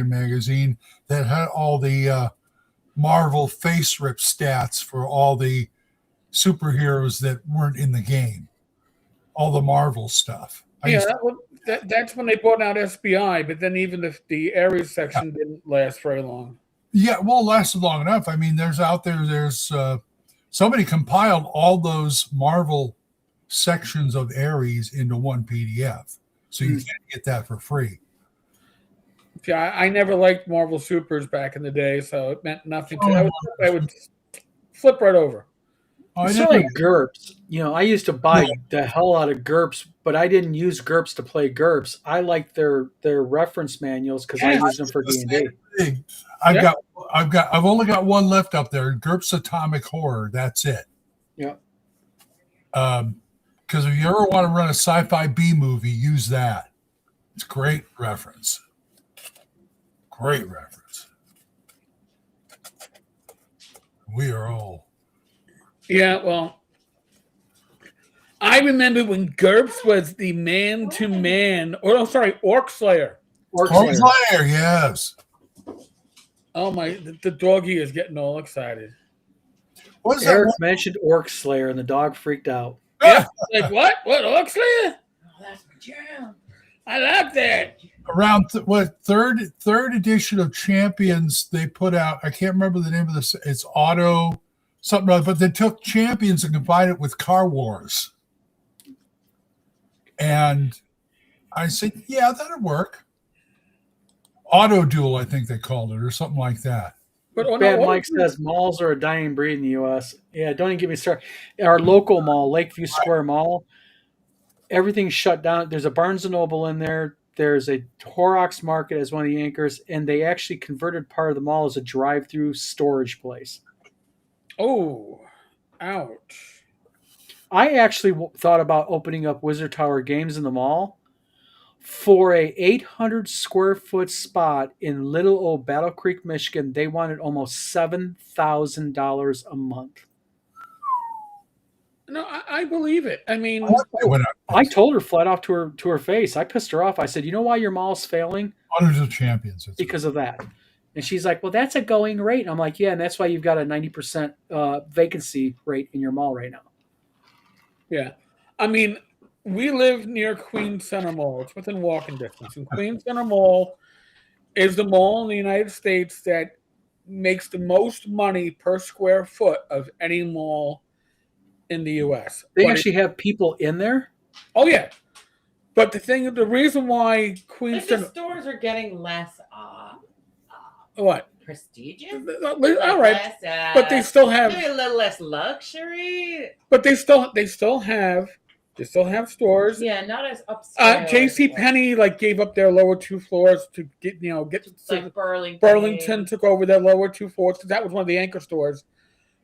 magazine that had all the Marvel face rip stats for all the superheroes that weren't in the game, all the Marvel stuff. That's when they bought out SBI, but then even the Ares section didn't last very long. Yeah, well, it lasted long enough. I mean, there's somebody compiled all those Marvel sections of Ares into one PDF, so you can't get that for free. Yeah, I never liked Marvel Supers back in the day, so it meant nothing to me. I would flip right over. It's like GURPS. I used to buy the hell out of GURPS, but I didn't use GURPS to play GURPS. I liked their reference manuals because I used them for D&D. I've only got one left up there. GURPS Atomic Horror. That's it. Yeah. Because if you ever want to run a sci-fi B movie, use that. It's a great reference. Great reference. We are all. Yeah, well, I remember when GURPS was the man-to-man, Orc Slayer. Orc Slayer, Slayer. yes. Oh my, the doggy is getting all excited. What's Eric that? mentioned Orc Slayer, and the dog freaked out. Yeah, like what? What, Orc Slayer? Oh, that's my jam. I like that. Around third edition of Champions, they put out. I can't remember the name of this. It's Auto something, but they took Champions and combined it with Car Wars. And I said, yeah, that'd work. Auto Duel, I think they called it, or something like that. But Bad Mike says malls are a dying breed in the U.S. Yeah, don't even get me started. Our local mall, Lakeview Square Mall, everything's shut down. There's a Barnes & Noble in there. There's a Horrocks Market as one of the anchors, and they actually converted part of the mall as a drive-through storage place. Oh, ouch. I actually thought about opening up Wizard Tower Games in the mall for a 800 square foot spot in little old Battle Creek, Michigan. They wanted almost $7,000 a month. No, I believe it. I mean, I told her flat off to her face. I pissed her off. I said, "You know why your mall's failing? Honors of Champions. Because of that." And she's like, "Well, that's a going rate." And I'm like, "Yeah, and that's why you've got a 90% vacancy rate in your mall right now." Yeah. I mean, we live near Queens Center Mall. It's within walking distance. And Queens Center Mall is the mall in the United States that makes the most money per square foot of any mall in the U.S. They actually have people in there? Oh, yeah. But the reason why Queens Center... stores are getting less what? Prestigious? All right. Less, but they still have... Maybe a little less luxury. But they still have stores. Yeah, not as upscale. JCPenney gave up their lower two floors to get like Burlington. Burlington took over their lower two floors because that was one of the anchor stores.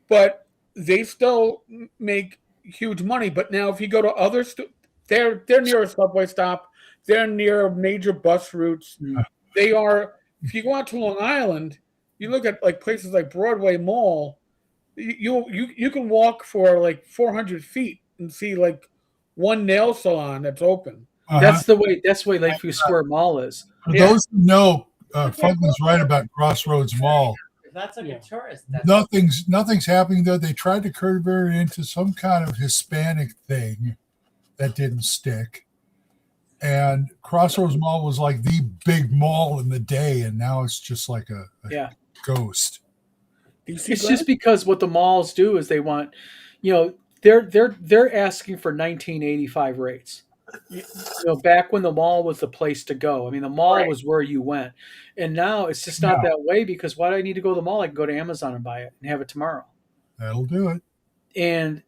But they still make huge money. But now if you go to other they're near a subway stop, they're near major bus routes. Mm. They are, if you go out to Long Island, you look at places like Broadway Mall, you can walk for 400 feet and see one nail salon that's open. Uh-huh. That's the way Lakeview Square Mall is. For those who know, Fugman's right about Crossroads Mall. That's like a tourist. Nothing's happening there. They tried to curve it into some kind of Hispanic thing that didn't stick. And Crossroads Mall was like the big mall in the day, and now it's just like a ghost. It's just because what the malls do is they want, they're asking for 1985 rates. Back when the mall was the place to go. I mean, the mall was where you went. And now it's just not that way because why do I need to go to the mall? I can go to Amazon and buy it and have it tomorrow. That'll do it. And,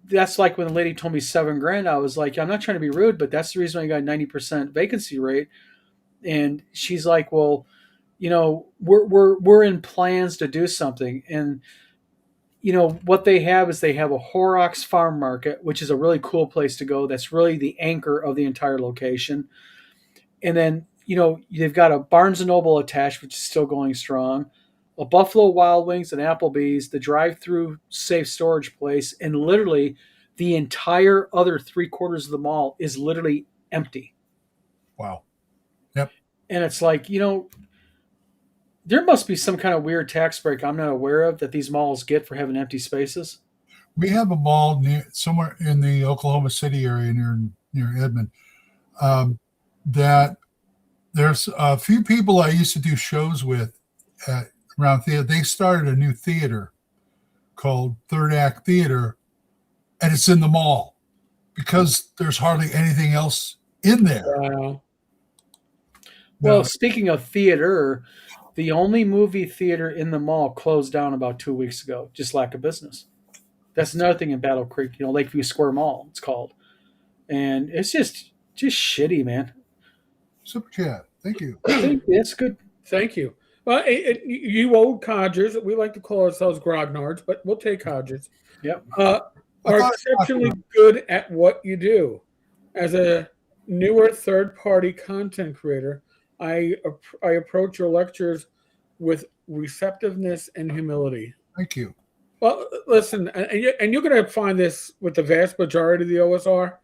that's like when the lady told me $7,000. I was like, I'm not trying to be rude, but that's the reason I got 90% vacancy rate. And she's like, well, we're in plans to do something. And, what they have is they have a Horrocks Farm Market, which is a really cool place to go. That's really the anchor of the entire location. And then, they've got a Barnes & Noble attached, which is still going strong, a Buffalo Wild Wings, an Applebee's, the drive-through safe storage place, and literally the entire other 3/4 of the mall is literally empty. Wow. Yep. And it's like, there must be some kind of weird tax break I'm not aware of that these malls get for having empty spaces. We have a mall somewhere in the Oklahoma City area near Edmond that there's a few people I used to do shows with around theater. They started a new theater called Third Act Theater, and it's in the mall because there's hardly anything else in there. Wow. Well, speaking of theater, the only movie theater in the mall closed down about 2 weeks ago, just lack of business. That's another thing in Battle Creek, Lakeview Square Mall, it's called. And it's just shitty, man. Super chat. Thank you. It's good. Thank you. Well, you old codgers, we like to call ourselves grognards, but we'll take codgers, Yep. I are thought exceptionally good at what you do. As a newer third-party content creator, I approach your lectures with receptiveness and humility. thank you. Well, listen, and you're going to find this with the vast majority of the OSR.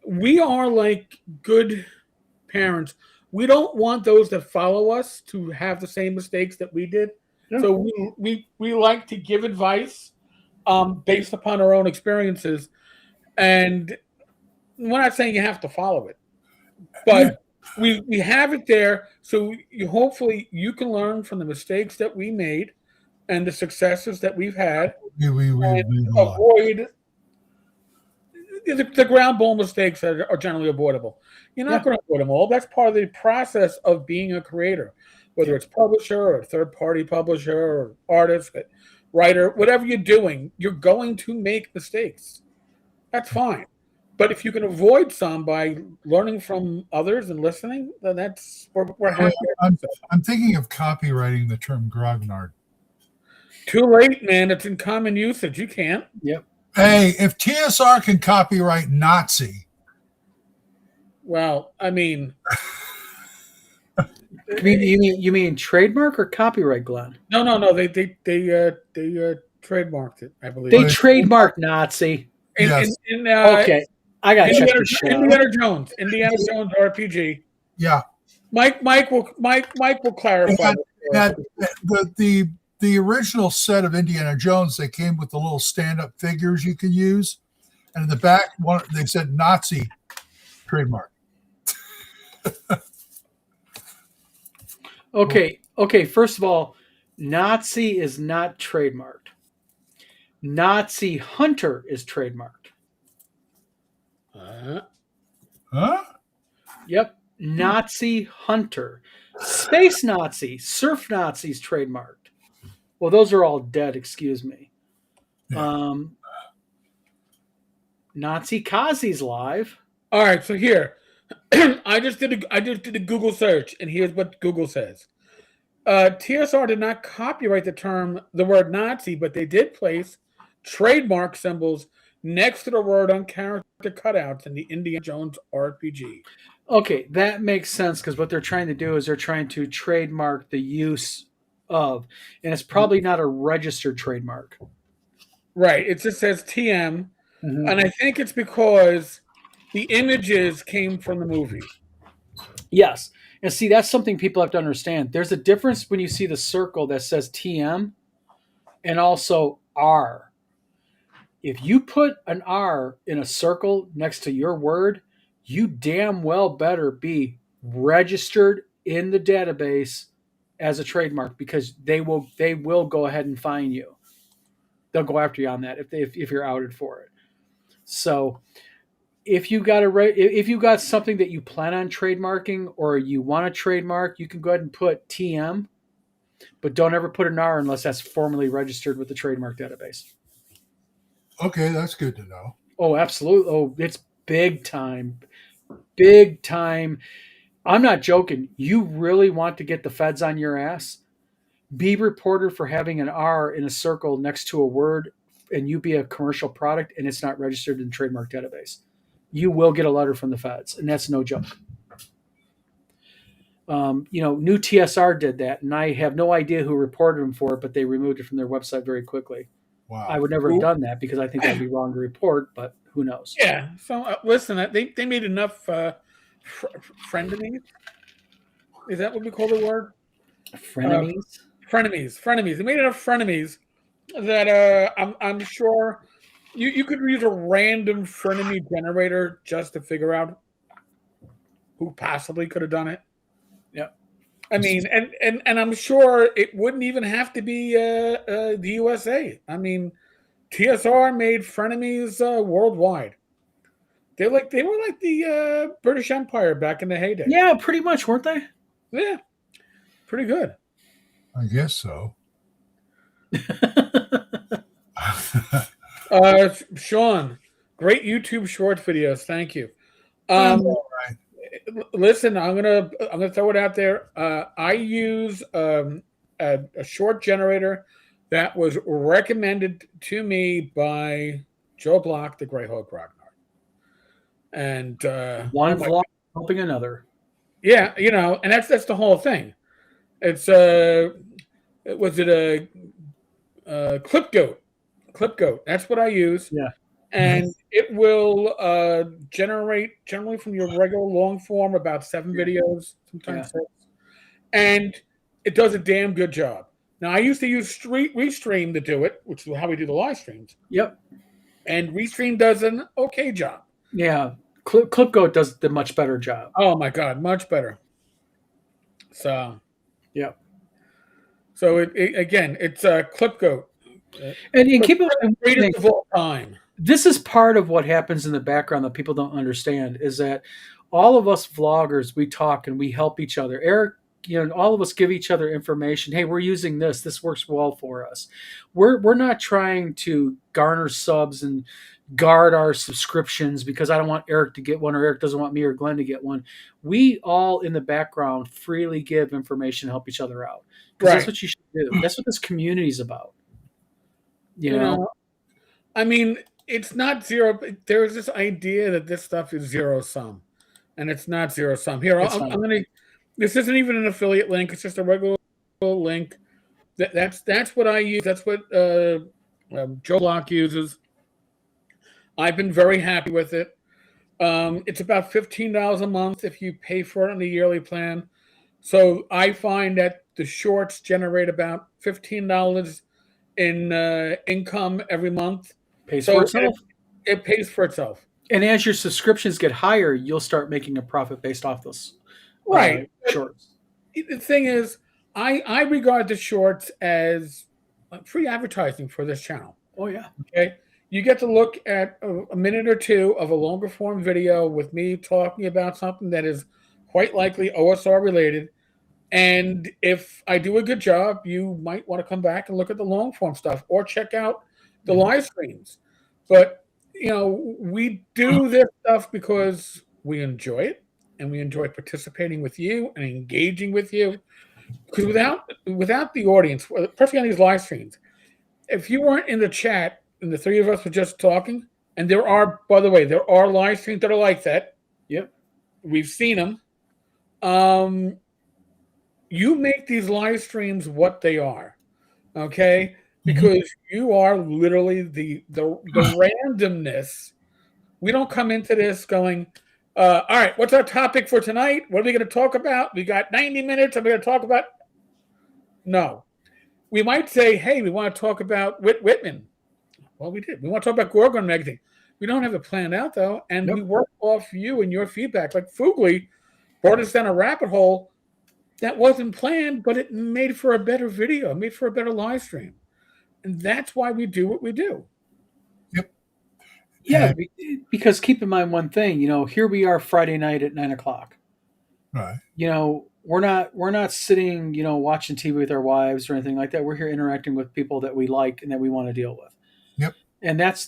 We are like good parents. We don't want those that follow us to have the same mistakes that we did. Yeah. So we like to give advice based upon our own experiences, and we're not saying you have to follow it, but we have it there so hopefully you can learn from the mistakes that we made and the successes that we've had, We and a lot. avoid the ground ball mistakes that are generally avoidable. You're not going to avoid them all. That's part of the process of being a creator, whether it's publisher or third-party publisher or artist, writer, whatever you're doing, you're going to make mistakes. That's fine. But if you can avoid some by learning from others and listening, then we're happy. I'm thinking of copywriting the term grognard. Too late, man. It's in common usage. You can't. Yep. Hey, if TSR can copyright Nazi, Well, I mean, You mean trademark or copyright, Glenn? no. They trademarked it, I believe. They trademarked Nazi. yes. Okay, I got to check this shit out. Indiana Jones RPG. Yeah. Mike will clarify. That the original set of Indiana Jones, they came with the little stand-up figures you can use, and in the back, they said Nazi trademark. Okay. First of all, Nazi is not trademarked. Nazi Hunter is trademarked. Huh? Yep. Nazi Hunter. Space Nazi, Surf Nazi's trademarked. Well, those are all dead, excuse me. Yeah. Nazi Kazi's live. All right, so here, I just did a Google search, and here's what Google says. TSR did not copyright the word Nazi, but they did place trademark symbols next to the word on character cutouts in the Indiana Jones RPG. Okay, that makes sense because what they're trying to do is they're trying to trademark the use of, and it's probably not a registered trademark. Right. It just says TM, Mm-hmm. and I think it's because the images came from the movie. Yes. And see, that's something people have to understand. There's a difference when you see the circle that says TM and also R. If you put an R in a circle next to your word, you damn well better be registered in the database as a trademark because they will go ahead and fine you. They'll go after you on that if you're outed for it. So if you got something that you plan on trademarking or you want to trademark, you can go ahead and put TM, but don't ever put an R unless that's formally registered with the trademark database. Okay, that's good to know. Oh, absolutely. Oh, it's big time. Big time. I'm not joking. You really want to get the feds on your ass? Be reported for having an R in a circle next to a word and you be a commercial product and it's not registered in the trademark database. You will get a letter from the feds, and that's no joke. New TSR did that, and I have no idea who reported them for it, but they removed it from their website very quickly. Wow. I would never have done that because I think that'd be wrong to report, but who knows? Yeah. So listen, they made enough frenemies. Is that what we call the word? Frenemies. Frenemies. They made enough frenemies that I'm sure you could use a random frenemy generator just to figure out who possibly could have done it. Yeah. I mean, and I'm sure it wouldn't even have to be the USA. I mean, TSR made frenemies worldwide. They were like the British Empire back in the heyday. Yeah, pretty much, weren't they? Yeah, pretty good. I guess so. Sean, great YouTube short videos. Thank you. All right. listen, I'm gonna throw it out there. I use a short generator that was recommended to me by Joe Block, the Grey Hawk Ragnar, and One I'm like, vlog helping another. yeah, and that's the whole thing. It's was it a clip goat? Clip goat. That's what I use, Yeah. and it will generate generally from your regular long form about 7 videos, sometimes 6, and it does a damn good job. Now I used to use Restream to do it, which is how we do the live streams, Yep. and Restream does an okay job. Yeah. ClipGoat does the much better job. Oh my god, much better. So Yeah. so again, it's Clip Goat. And keep in mind, Greatest of all time. this is part of what happens in the background that people don't understand is that all of us vloggers, we talk and we help each other. Eric, all of us give each other information. Hey, we're using this. This works well for us. We're not trying to garner subs and guard our subscriptions because I don't want Eric to get one or Eric doesn't want me or Glenn to get one. We all in the background freely give information to help each other out. Because that's what you should do. That's what this community is about. You know? I mean, it's not zero. There's this idea that this stuff is zero sum, and it's not zero sum. Here, I'm gonna. This isn't even an affiliate link. It's just a regular link. That's what I use. That's what Joe Block uses. I've been very happy with it. It's about $15 a month if you pay for it on a yearly plan. So I find that the shorts generate about $15 in income every month. Pays for itself. It pays for itself. And as your subscriptions get higher, you'll start making a profit based off those shorts. The thing is, I regard the shorts as free advertising for this channel. Oh, yeah. Okay. You get to look at a minute or two of a longer form video with me talking about something that is quite likely OSR related. And if I do a good job, you might want to come back and look at the long form stuff or check out the live streams. But, we do this stuff because we enjoy it and we enjoy participating with you and engaging with you. Because without the audience, especially on these live streams, if you weren't in the chat and the three of us were just talking, and there are, by the way, there are live streams that are like that. Yep. We've seen them. You make these live streams what they are, okay? Because you are literally the randomness. We don't come into this going, all right, what's our topic for tonight? What are we going to talk about? We got 90 minutes. I'm going to talk about. No. We might say, hey, we want to talk about Whitman. Well, we did. We want to talk about Gorgon and everything. We don't have it planned out, though, and we work off you and your feedback. Like Fugly brought us down a rabbit hole that wasn't planned, but it made for a better video, made for a better live stream. And that's why we do what we do. Yep. Yeah, because keep in mind one thing, here we are Friday night at 9:00. Right. We're not sitting, watching TV with our wives or anything like that. We're here interacting with people that we like and that we want to deal with. Yep. And that's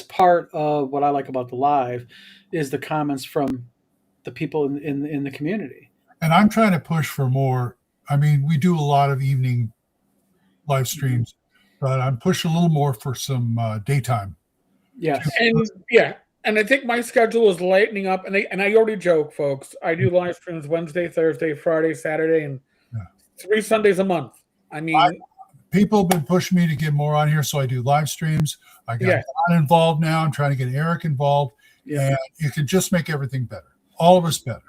part of what I like about the live is the comments from the people in the community. And I'm trying to push for more. I mean, we do a lot of evening live streams, but I'm pushing a little more for some daytime. Yes. And I think my schedule is lightening up. And I already joke, folks. I do live streams Wednesday, Thursday, Friday, Saturday, and 3 Sundays a month. I mean, people have been pushing me to get more on here, so I do live streams. I got Don involved now. I'm trying to get Eric involved, and it can just make everything better. All of us better.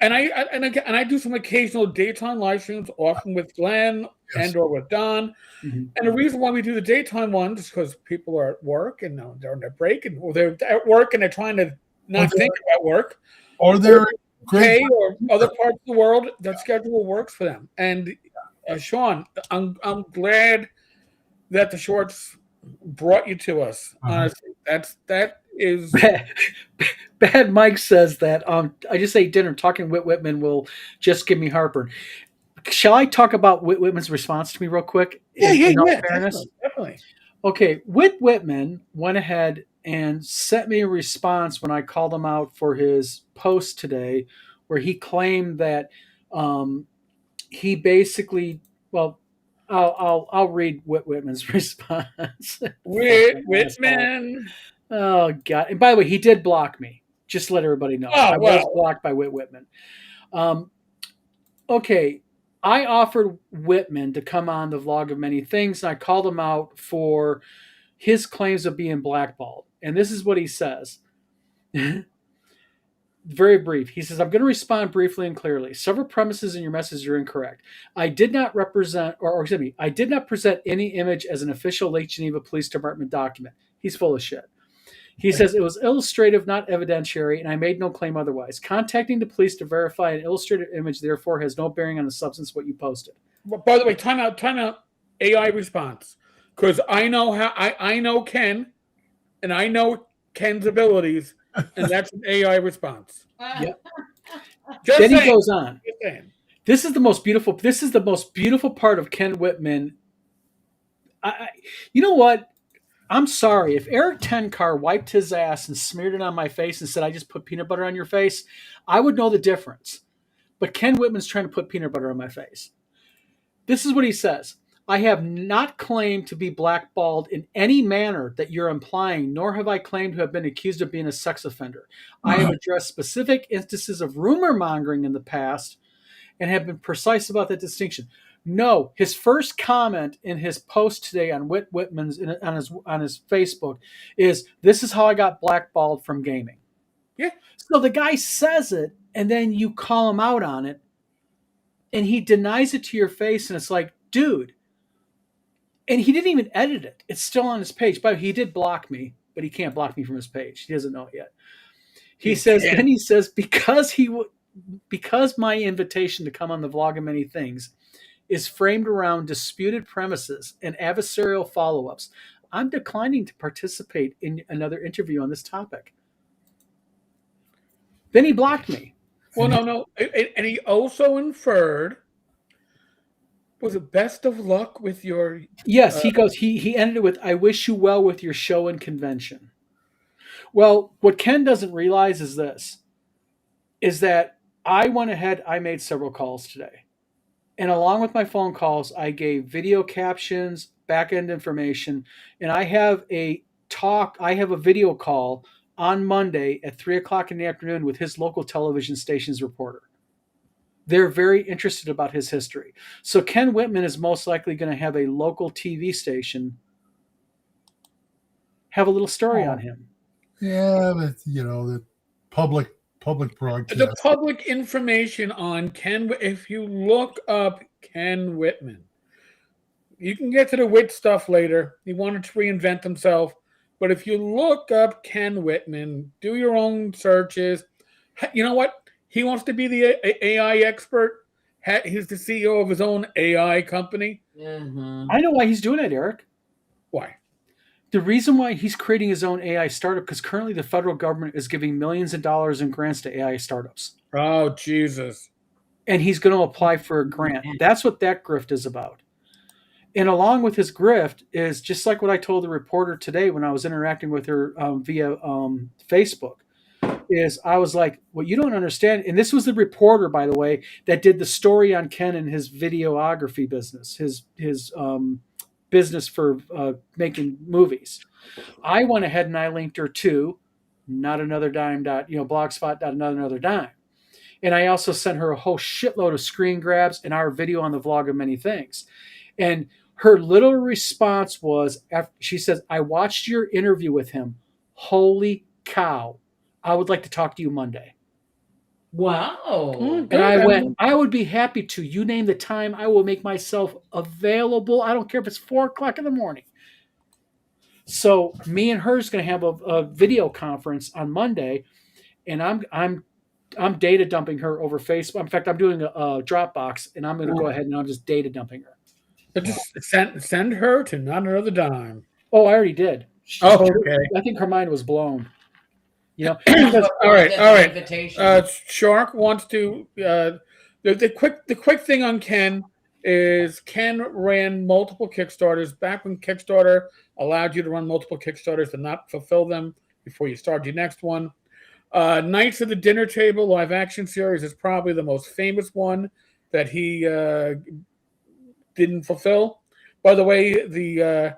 And I do some occasional daytime live streams, often with Glenn and or with Don. Mm-hmm. And the reason why we do the daytime ones is because people are at work and they're on their break, and they're at work and they're trying to not think about work, or they're great, or other parts of the world. That schedule works for them. And Sean, I'm glad that the shorts brought you to us. Honestly, that is. Bad Mike says that I just ate dinner. Talking Whit Whitman will just give me heartburn. Shall I talk about Whit Whitman's response to me real quick? Yeah. Definitely. Okay, Whit Whitman went ahead and sent me a response when I called him out for his post today, where he claimed that he basically, well, I'll read Whitman's response. Whitman. Oh God! And by the way, he did block me. Just to let everybody know, I was blocked by Whitman. Okay, I offered Whitman to come on the Vlog of Many Things, and I called him out for his claims of being blackballed. And this is what he says. Very brief. He says, I'm going to respond briefly and clearly. Several premises in your message are incorrect. I did not represent, or excuse me, I did not present any image as an official Lake Geneva Police Department document. He's full of shit. He says it was illustrative, not evidentiary, and I made no claim otherwise. Contacting the police to verify an illustrative image, therefore, has no bearing on the substance of what you posted. By the way, time out. AI response. Because I know I know Ken, and I know Ken's abilities, and that's an AI response. Yep. Just then saying. He goes on. Just saying. This is the most beautiful part of Ken Whitman. You know what? I'm sorry. If Eric Tenkar wiped his ass and smeared it on my face and said, I just put peanut butter on your face, I would know the difference. But Ken Whitman's trying to put peanut butter on my face. This is what he says. I have not claimed to be blackballed in any manner that you're implying, nor have I claimed to have been accused of being a sex offender. I have addressed specific instances of rumor mongering in the past and have been precise about that distinction. No, his first comment in his post today on Whitman's on his Facebook is, "This is how I got blackballed from gaming." Yeah. So the guy says it, and then you call him out on it, and he denies it to your face, and it's like, dude. And he didn't even edit it; it's still on his page. But he did block me, but he can't block me from his page. He doesn't know it yet. He says because my invitation to come on the Vlog of Many Things is framed around disputed premises and adversarial follow-ups, I'm declining to participate in another interview on this topic. Then he blocked me. Well, no. And he also inferred, was it best of luck with your... Yes, he goes, he ended it with, I wish you well with your show and convention. Well, what Ken doesn't realize is this, is that I went ahead, I made several calls today. And along with my phone calls, I gave video captions, back-end information, and I have a video call on Monday at 3 o'clock in the afternoon with his local television station's reporter. They're very interested about his history. So Ken Whitman is most likely going to have a local TV station have a little story on him. Yeah, but the public broadcast. The public information on Ken, if you look up Ken Whitman, you can get to the Whit stuff later. He wanted to reinvent himself. But if you look up Ken Whitman, do your own searches. You know what? He wants to be the AI expert. He's the CEO of his own AI company. Mm-hmm. I know why he's doing it, Eric. Why? The reason why he's creating his own AI startup, because currently the federal government is giving millions of dollars in grants to AI startups. Oh, Jesus. And he's going to apply for a grant. That's what that grift is about. And along with his grift is just like what I told the reporter today when I was interacting with her via Facebook, is I was like, what you don't understand, and this was the reporter, by the way, that did the story on Ken and his videography business, his business for making movies. I went ahead and I linked her to blogspot.another.dime. And I also sent her a whole shitload of screen grabs and our video on the Vlog of Many Things. And her little response was, she says, I watched your interview with him. Holy cow. I would like to talk to you Monday. Wow. And I went, I would be happy to. You name the time, I will make myself available. I don't care if it's 4 o'clock in the morning. So me and her is going to have a video conference on Monday, and I'm data dumping her over Facebook. In fact, I'm doing a Dropbox, and I'm going to go ahead and I'm just data dumping her. But just send her to Not Another Dime. Oh, I already did. Okay. I think her mind was blown. All right. Shark wants to the quick thing on Ken is Ken ran multiple Kickstarters back when Kickstarter allowed you to run multiple Kickstarters and not fulfill them before you start your next one. Knights of the Dinner Table live action series is probably the most famous one that he didn't fulfill. By the way, the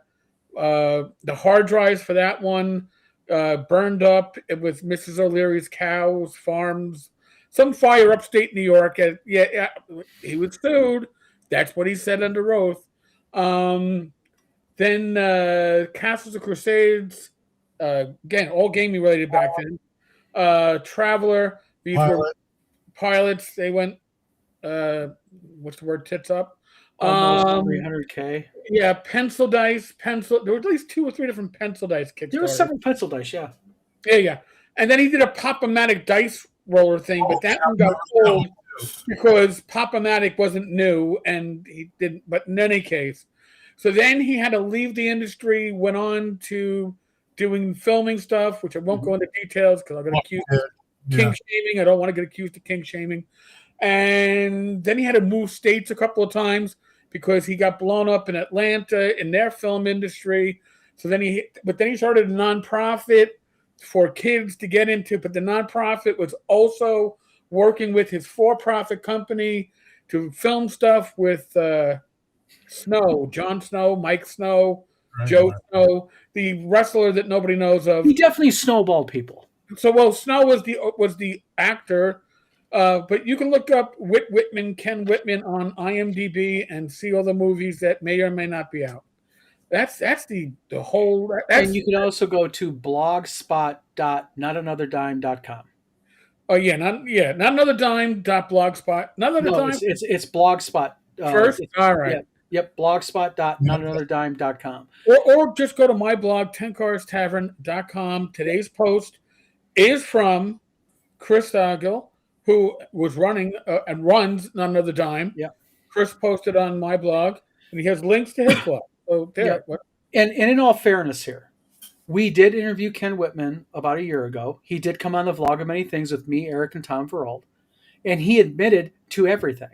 hard drives for that one burned up with Mrs. O'Leary's cows, farms, some fire upstate New York. Yeah, he was sued. That's what he said under oath. Then Castles of Crusades, again, all gaming related back then. Traveler, these were pilots. They went, what's the word, tits up? Almost 300K. Yeah, pencil dice, pencil. There were at least 2 or 3 different pencil dice Kickstarters. There were several pencil dice, yeah. Yeah. And then he did a Pop-O-Matic dice roller thing, but that one got old because Pop-O-Matic wasn't new, and he didn't. But in any case, so then he had to leave the industry. Went on to doing filming stuff, which I won't go into details because I'm going to accuse king shaming. I don't want to get accused of king shaming. And then he had to move states a couple of times because he got blown up in Atlanta in their film industry. So then he started a nonprofit for kids to get into, but the nonprofit was also working with his for-profit company to film stuff with Snow, Jon Snow, Mike Snow, Joe Snow, the wrestler that nobody knows of. He definitely snowballed people. So, well, Snow was the actor, but you can look up Ken Whitman on IMDb and see all the movies that may or may not be out. That's the whole. And you can also go to blogspot.notanotherdime.com. Oh yeah, not another dime.blogspot. It's blogspot first. All right. Yep. Blogspot.notanotherdime.com. Or just go to my blog 10carstavern.com. Today's post is from Chris Agil, who was running and runs Not Another Dime. Yeah. Chris posted on my blog, and he has links to his blog. So there. Yeah. And in all fairness here, we did interview Ken Whitman about a year ago. He did come on the Vlog of Many Things with me, Eric, and Tom Verolde, and he admitted to everything.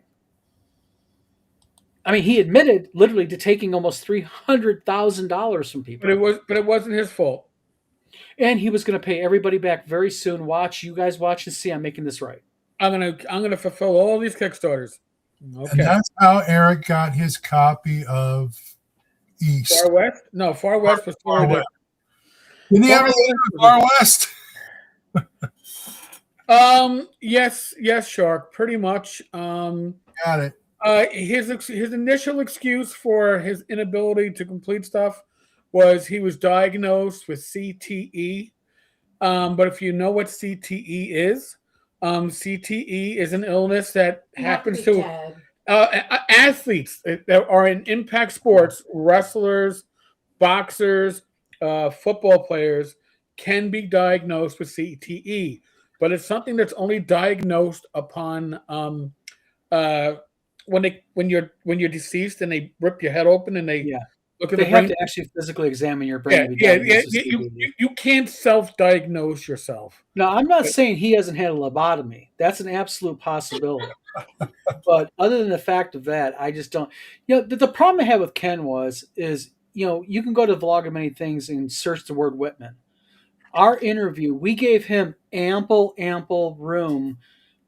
I mean, he admitted literally to taking almost $300,000 from people. But it wasn't his fault. And he was going to pay everybody back very soon. You guys watch and see. I'm making this right. I'm gonna fulfill all these Kickstarters. Okay. And that's how Eric got his copy of East. Far West? No, Far West was Far West. Didn't he ever leave Far West? Yes, Shark. Pretty much. Got it. His initial excuse for his inability to complete stuff was he was diagnosed with CTE. But if you know what CTE is an illness that happens to athletes that are in impact sports, wrestlers, boxers, football players can be diagnosed with CTE, but it's something that's only diagnosed upon when you're deceased and they rip your head open and they look at they have to actually physically examine your brain. You can't self-diagnose yourself. Now, I'm not saying he hasn't had a lobotomy. That's an absolute possibility. But other than the fact of that, I just don't. The problem I have with Ken is you can go to the Vlog of Many Things and search the word Whitman. Our interview, we gave him ample room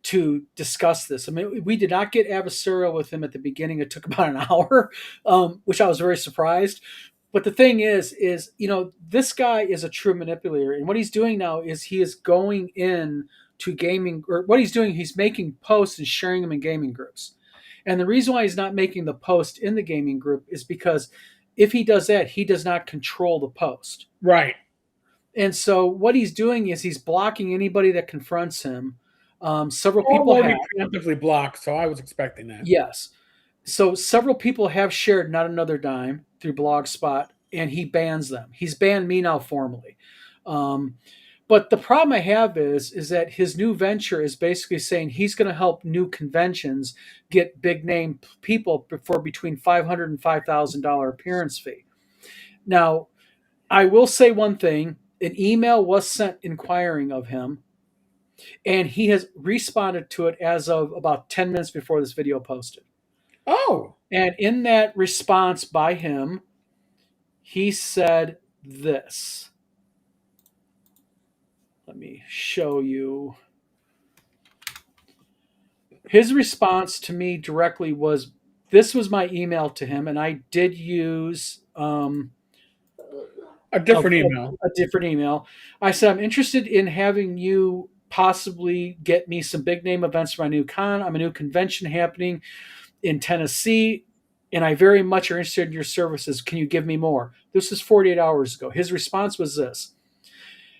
to discuss this. I mean, we did not get adversarial with him at the beginning. It took about an hour, which I was very surprised. But the thing is this guy is a true manipulator. And what he's doing now is he is going in to gaming, or what he's doing, he's making posts and sharing them in gaming groups. And the reason why he's not making the post in the gaming group is because if he does that, he does not control the post. Right. And so what he's doing is he's blocking anybody that confronts him. Several people have preemptively blocked, so I was expecting that. Yes. So several people have shared Not Another Dime through Blogspot, and he bans them. He's banned me now formally. But the problem I have is that his new venture is basically saying he's going to help new conventions get big name people for between $500 and $5,000 appearance fee. Now, I will say one thing. An email was sent inquiring of him, and he has responded to it as of about 10 minutes before this video posted. Oh, And in that response by him, he said this. Let me show you. His response to me directly was, this was my email to him, and I did use a different email. a different email. I said, I'm interested in having you possibly get me some big name events for my new con. I'm a new convention happening in Tennessee, and I very much are interested in your services. Can you give me more? This is 48 hours ago. His response was this.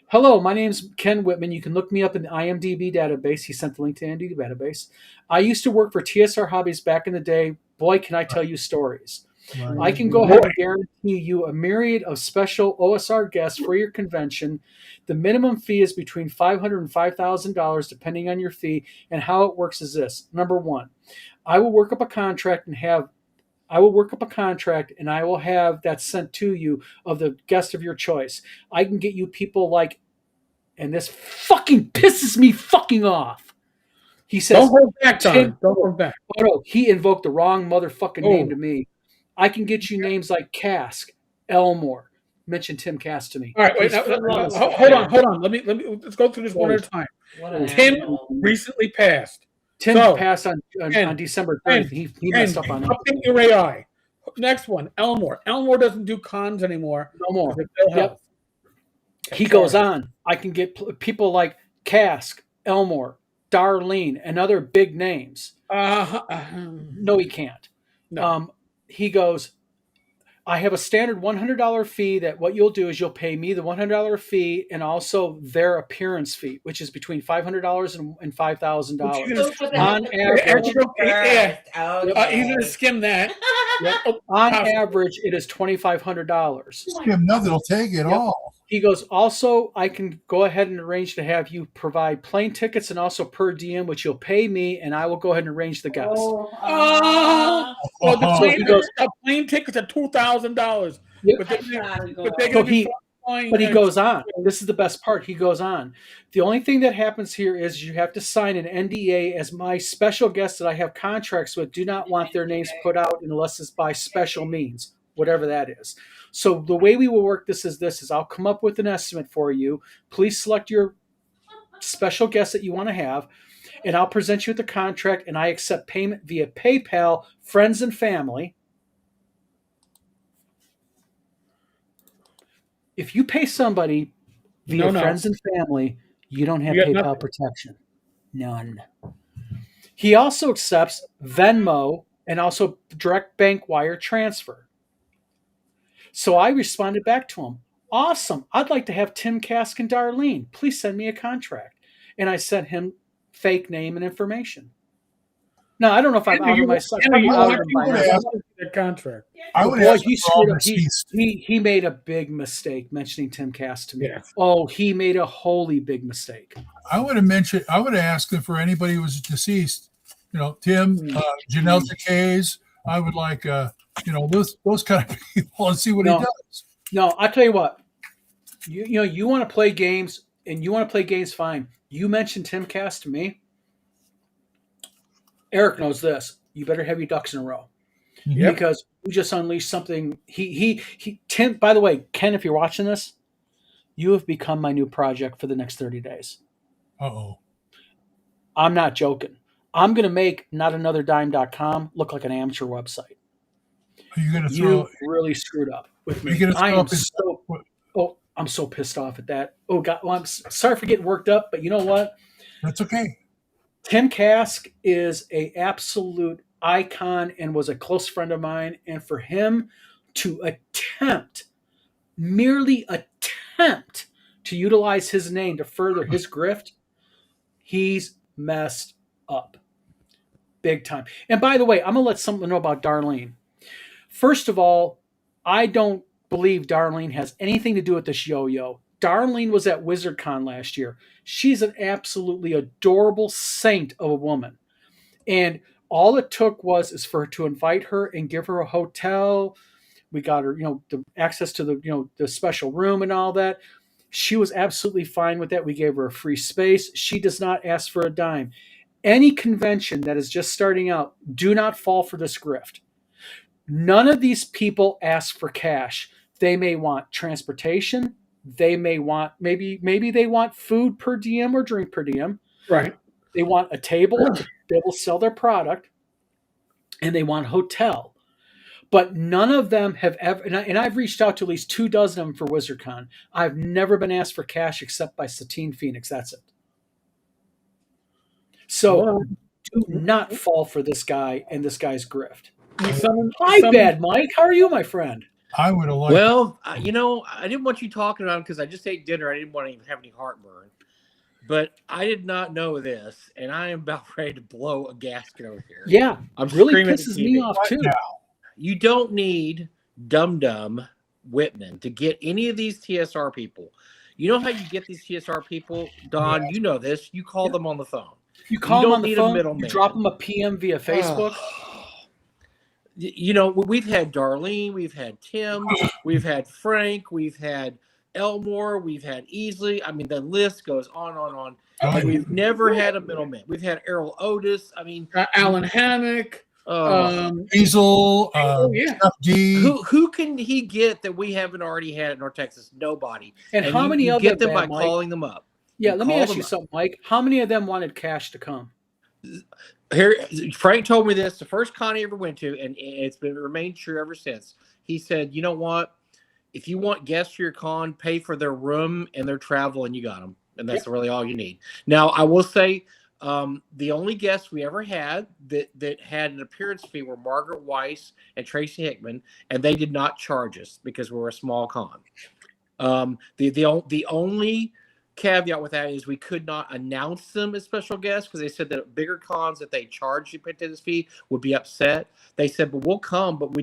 Hello, my name's Ken Whitman. You can look me up in the IMDb database. He sent the link to the IMDb database. I used to work for TSR Hobbies back in the day. Boy, can I tell you stories. Right. I can go ahead and guarantee you a myriad of special OSR guests for your convention. The minimum fee is between $500 and $5,000, depending on your fee. And how it works is this. Number one, I will work up a contract and I will have that sent to you of the guest of your choice. I can get you people like, and this fucking pisses me fucking off. He says, Don't hold back, Don. Tim, Don't hold back. oh no, he invoked the wrong motherfucking name Oh. to me. I can get you names like Cask, Elmore. Mention Tim Cask to me. All right, wait. He's Hold on. Let me. Let's go through this one at a time. What an Tim animal. recently passed. Tim So, passed on Ken, December Ken, 30th. He messed up on that. Update your AI. Next one, Elmore. Elmore doesn't do cons anymore. No more. because of ill Yep. health. He goes on. I can get people like Cask, Elmore, Darlene, and other big names. No, he can't. No. He goes, I have a standard $100 fee that what you'll do is you'll pay me the $100 fee and also their appearance fee, which is between $500 and $5,000. Which Put On that average, Yeah. Okay. He's gonna skim that. on average, it is $2,500. Skim nothing will take it Yep. all. He goes, also, I can go ahead and arrange to have you provide plane tickets and also per diem, which you'll pay me, and I will go ahead and arrange the guests. Well, the plane tickets are $2,000. Yep. But But he goes on. This is the best part. He goes on. The only thing that happens here is you have to sign an NDA as my special guests that I have contracts with do not want their names put out unless it's by special means, whatever that is. So the way we will work this is I'll come up with an estimate for you. Please select your special guest that you want to have, and I'll present you with the contract, and I accept payment via PayPal, friends and family. If you pay somebody via friends and family, you don't have PayPal protection. None. He also accepts Venmo and also direct bank wire transfer. So I responded back to him, awesome. I'd like to have Tim Cask and Darlene. Please send me a contract. And I sent him fake name and information. Now, I don't know if I've outed myself. The contract. I would Boy, ask he for all screwed up. this. He made a big mistake mentioning Tim Cask to me. Yes. Oh, he made a holy big mistake. I would have asked him for anybody who was deceased. You know, Tim, Janelle Taquets. I would like, those kind of people and see what he does. No, I'll tell you what. You want to play games, and you want to play games fine. You mentioned Tim Cask to me. Eric knows this. You better have your ducks in a row. Yep. Because we just unleashed something. Tim, by the way, Ken, if you're watching this, you have become my new project for the next 30 days. Uh-oh. I'm not joking. I'm going to make notanother.dime.com look like an amateur website. Are you going to throw? You really screwed up with me. I'm so pissed off at that. Oh, God. Well, I'm sorry for getting worked up, but you know what? That's okay. Tim Cask is an absolute icon and was a close friend of mine. And for him to merely attempt to utilize his name to further his grift, he's messed up. Big time. And by the way, I'm going to let someone know about Darlene. First of all, I don't believe Darlene has anything to do with this yo-yo. Darlene was at WizardCon last year. She's an absolutely adorable saint of a woman. And all it took is for her to invite her and give her a hotel. We got her, the access to the special room and all that. She was absolutely fine with that. We gave her a free space. She does not ask for a dime. any convention that is just starting out, do not fall for this grift. None of these people ask for cash. They may want transportation. They may want maybe they want food per diem or drink per diem. Right. They want a table to be able to sell their product, and they want a hotel. But none of them have ever, and I've reached out to at least 24 of them for WizardCon. I've never been asked for cash except by Satine Phoenix. That's it. So Well, do not fall for this guy and this guy's grift. some- My some- bad, Mike. How are you, my friend? I would have liked. Well, I didn't want you talking about him because I just ate dinner. I didn't want to even have any heartburn. But I did not know this, and I am about ready to blow a gasket over here. Yeah, I'm really screaming at pisses the me TV. off What too. now? You don't need Dum Whitman to get any of these TSR people. You know how you get these TSR people, Don? You know this. You call them on the phone. You call You him don't on the need a phone. middleman. You drop him a PM via Facebook. You know, we've had Darlene, we've had Tim, we've had Frank, we've had Elmore, we've had Easley. I mean, the list goes on and on. Oh, And we've never had a middleman. We've had Errol Otis. I mean, Alan Hammock. Diesel, Yeah. Chuck D. who can he get that we haven't already had in North Texas? Nobody. And how many you of get them, them by Mike? calling them up? Yeah, You let me call ask them you up. something, Mike. How many of them wanted cash to come? Here, Frank told me this the first con he ever went to, and it's been remained true ever since. He said, "You know what? If you want guests for your con, pay for their room and their travel, and you got them, and that's really all you need." Now, I will say, the only guests we ever had that had an appearance fee were Margaret Weiss and Tracy Hickman, and they did not charge us because we were a small con. The only caveat with that is we could not announce them as special guests because they said that at bigger cons that they charge you attendance fee would be upset. They said, "But we'll come, but we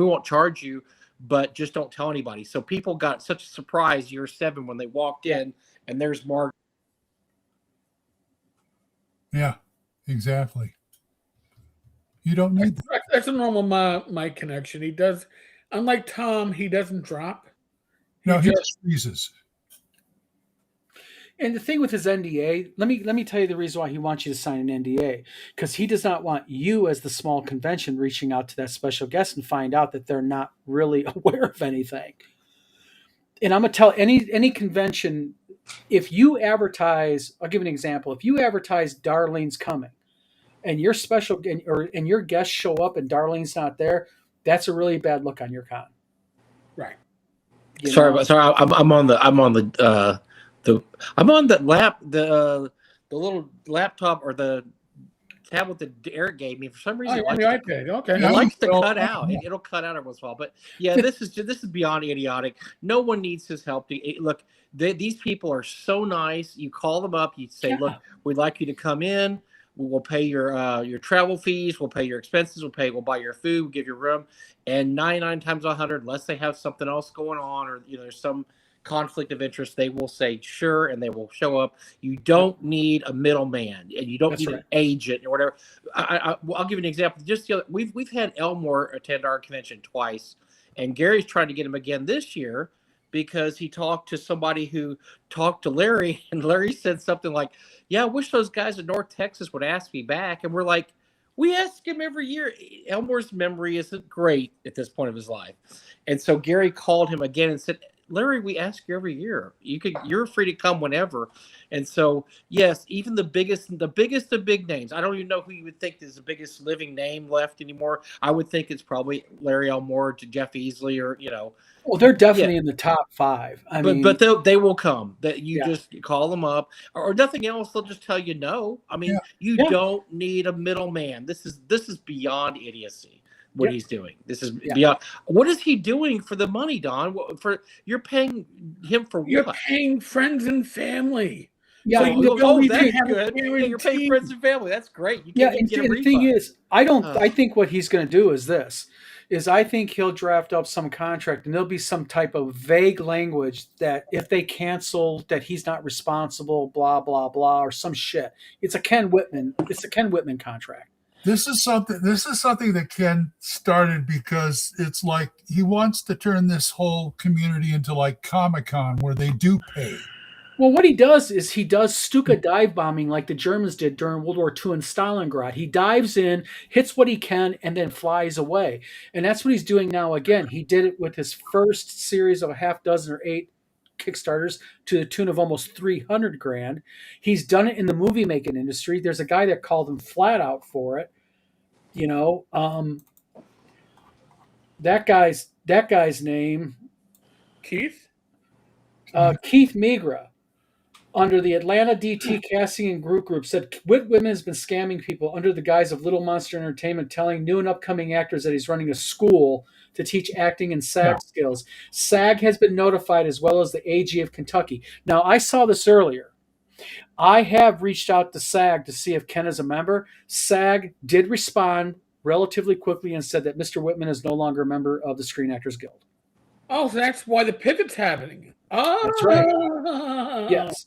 won't charge you, but just don't tell anybody." So people got such a surprise year 7 when they walked in and there's Margaret. Yeah, exactly. You don't need that. That's a normal Mike connection. He does, unlike Tom, he doesn't drop. No, he just- just freezes. And the thing with his NDA, let me tell you the reason why he wants you to sign an NDA, because he does not want you as the small convention reaching out to that special guest and find out that they're not really aware of anything. And I'm gonna tell any convention, if you advertise, I'll give an example. If you advertise Darlene's coming, and your special and your guests show up and Darlene's not there, that's a really bad look on your con. Right. You Sorry, know? but sorry, I'm on the little laptop or the tablet that Eric gave me. For some Oh, reason, you're it on the likes iPad. Okay. It Yeah. likes to Well, cut out. It'll cut out every once in a while. But yeah, this is beyond idiotic. No one needs his help. Look, these people are so nice. You call them up. You say, "Look, we'd like you to come in. We'll pay your travel fees. We'll pay your expenses. We'll buy your food. We'll give you room." And 99 times out of 100, unless they have something else going on or there's some conflict of interest, they will say sure and they will show up. You don't need a middleman and you don't That's need right. an agent or whatever. I'll give you an example. Just the other, we've had Elmore attend our convention twice, and Gary's trying to get him again this year because he talked to somebody who talked to Larry, and Larry said something like, "Yeah, I wish those guys in North Texas would ask me back." And we're like, we ask him every year. Elmore's memory isn't great at this point of his life. And so Gary called him again and said, "Larry, we ask you every year. You're free to come whenever." And so, yes, even the biggest of big names. I don't even know who you would think is the biggest living name left anymore. I would think it's probably Larry Elmore, to Jeff Easley, or Well, they're definitely in the top 5. But they will come. That you Yeah. just call them up, or nothing else. They'll just tell you no. I mean, you don't need a middleman. This is beyond idiocy. What he's doing. This is beyond. What is he doing for the money, Don? You're paying him for You're what? paying friends and family. Yeah, So the you Oh, ability to that's have a good. Yeah, you're paying guarantee. friends and family. That's great. You yeah, can't even and get a the refund. thing is, I Ugh. think what he's going to do is this: I think he'll draft up some contract, and there'll be some type of vague language that if they cancel, that he's not responsible, blah blah blah, or some shit. It's a Ken Whitman contract. This is something that Ken started because it's like he wants to turn this whole community into like Comic-Con where they do pay. Well, what he does is he does Stuka dive bombing like the Germans did during World War II in Stalingrad. He dives in, hits what he can, and then flies away. And that's what he's doing now again. He did it with his first series of a half dozen or 8 Kickstarters to the tune of almost 300 grand. He's done it in the movie making industry. There's a guy that called him flat out for it. You know, that guy's name, Keith? Keith Migra, under the Atlanta DT Casting and Group said Whit Women has been scamming people under the guise of Little Monster Entertainment, telling new and upcoming actors that he's running a school to teach acting and SAG skills. SAG has been notified, as well as the AG of Kentucky. Now, I saw this earlier. I have reached out to SAG to see if Ken is a member. SAG did respond relatively quickly and said that Mr. Whitman is no longer a member of the Screen Actors Guild. Oh, so that's why the pivot's happening. Oh, That's right. Yes.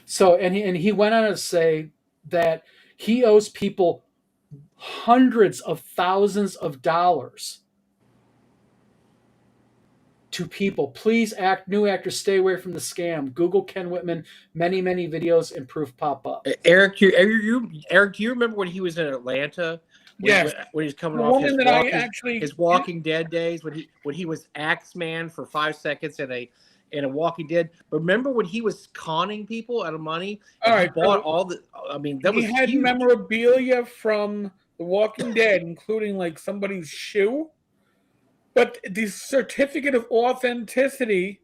So, and he went on to say that he owes people hundreds of thousands of dollars to people. Please, new actors, stay away from the scam. Google Ken Whitman. Many videos and proof pop up. Eric, do you remember when he was in Atlanta? Yes. When he's coming The off woman his Walking Dead days, when he was Axeman for 5 seconds in a Walking Dead. Remember when he was conning people out of money? All right, he bought all the. I mean, that was he had huge. memorabilia from The Walking Dead, including like somebody's shoe. But the certificate of authenticity,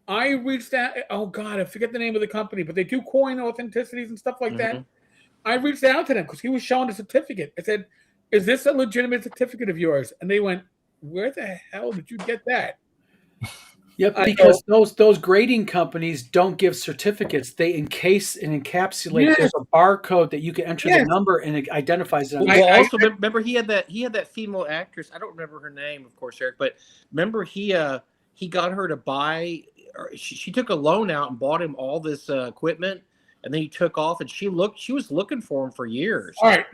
I reached out. Oh God, I forget the name of the company, but they do coin authenticities and stuff like that. I reached out to them because he was showing a certificate. I said, "Is this a legitimate certificate of yours?" And they went, "Where the hell did you get that?" Yep, because those grading companies don't give certificates. They encase and encapsulate. Yes. There's a barcode that you can enter the number and it identifies it. Also, remember he had that female actress. I don't remember her name, of course, Eric, but remember he got her to buy. She took a loan out and bought him all this equipment, and then he took off. And she was looking for him for years. All right,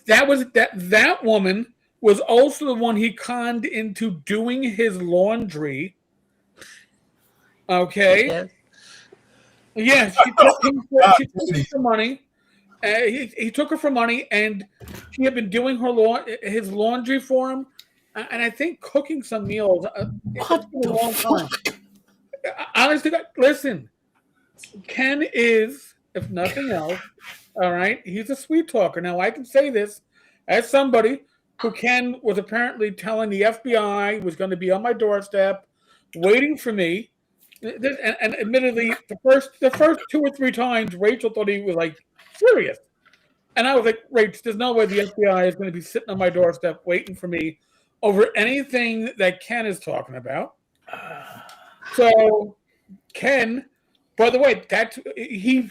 that woman was also the one he conned into doing his laundry. Okay. Yes, she took him for money. He took her for money, and she had been doing his laundry for him, and I think cooking some meals. It's been a long time. Honestly, listen, Ken is, if nothing else, all right, he's a sweet talker. Now, I can say this as somebody who Ken was apparently telling the FBI was going to be on my doorstep, waiting for me. And admittedly, the first 2 or 3 times, Rachel thought he was like serious, and I was like, "Rach, there's no way the FBI is going to be sitting on my doorstep waiting for me over anything that Ken is talking about." So, Ken, by the way, he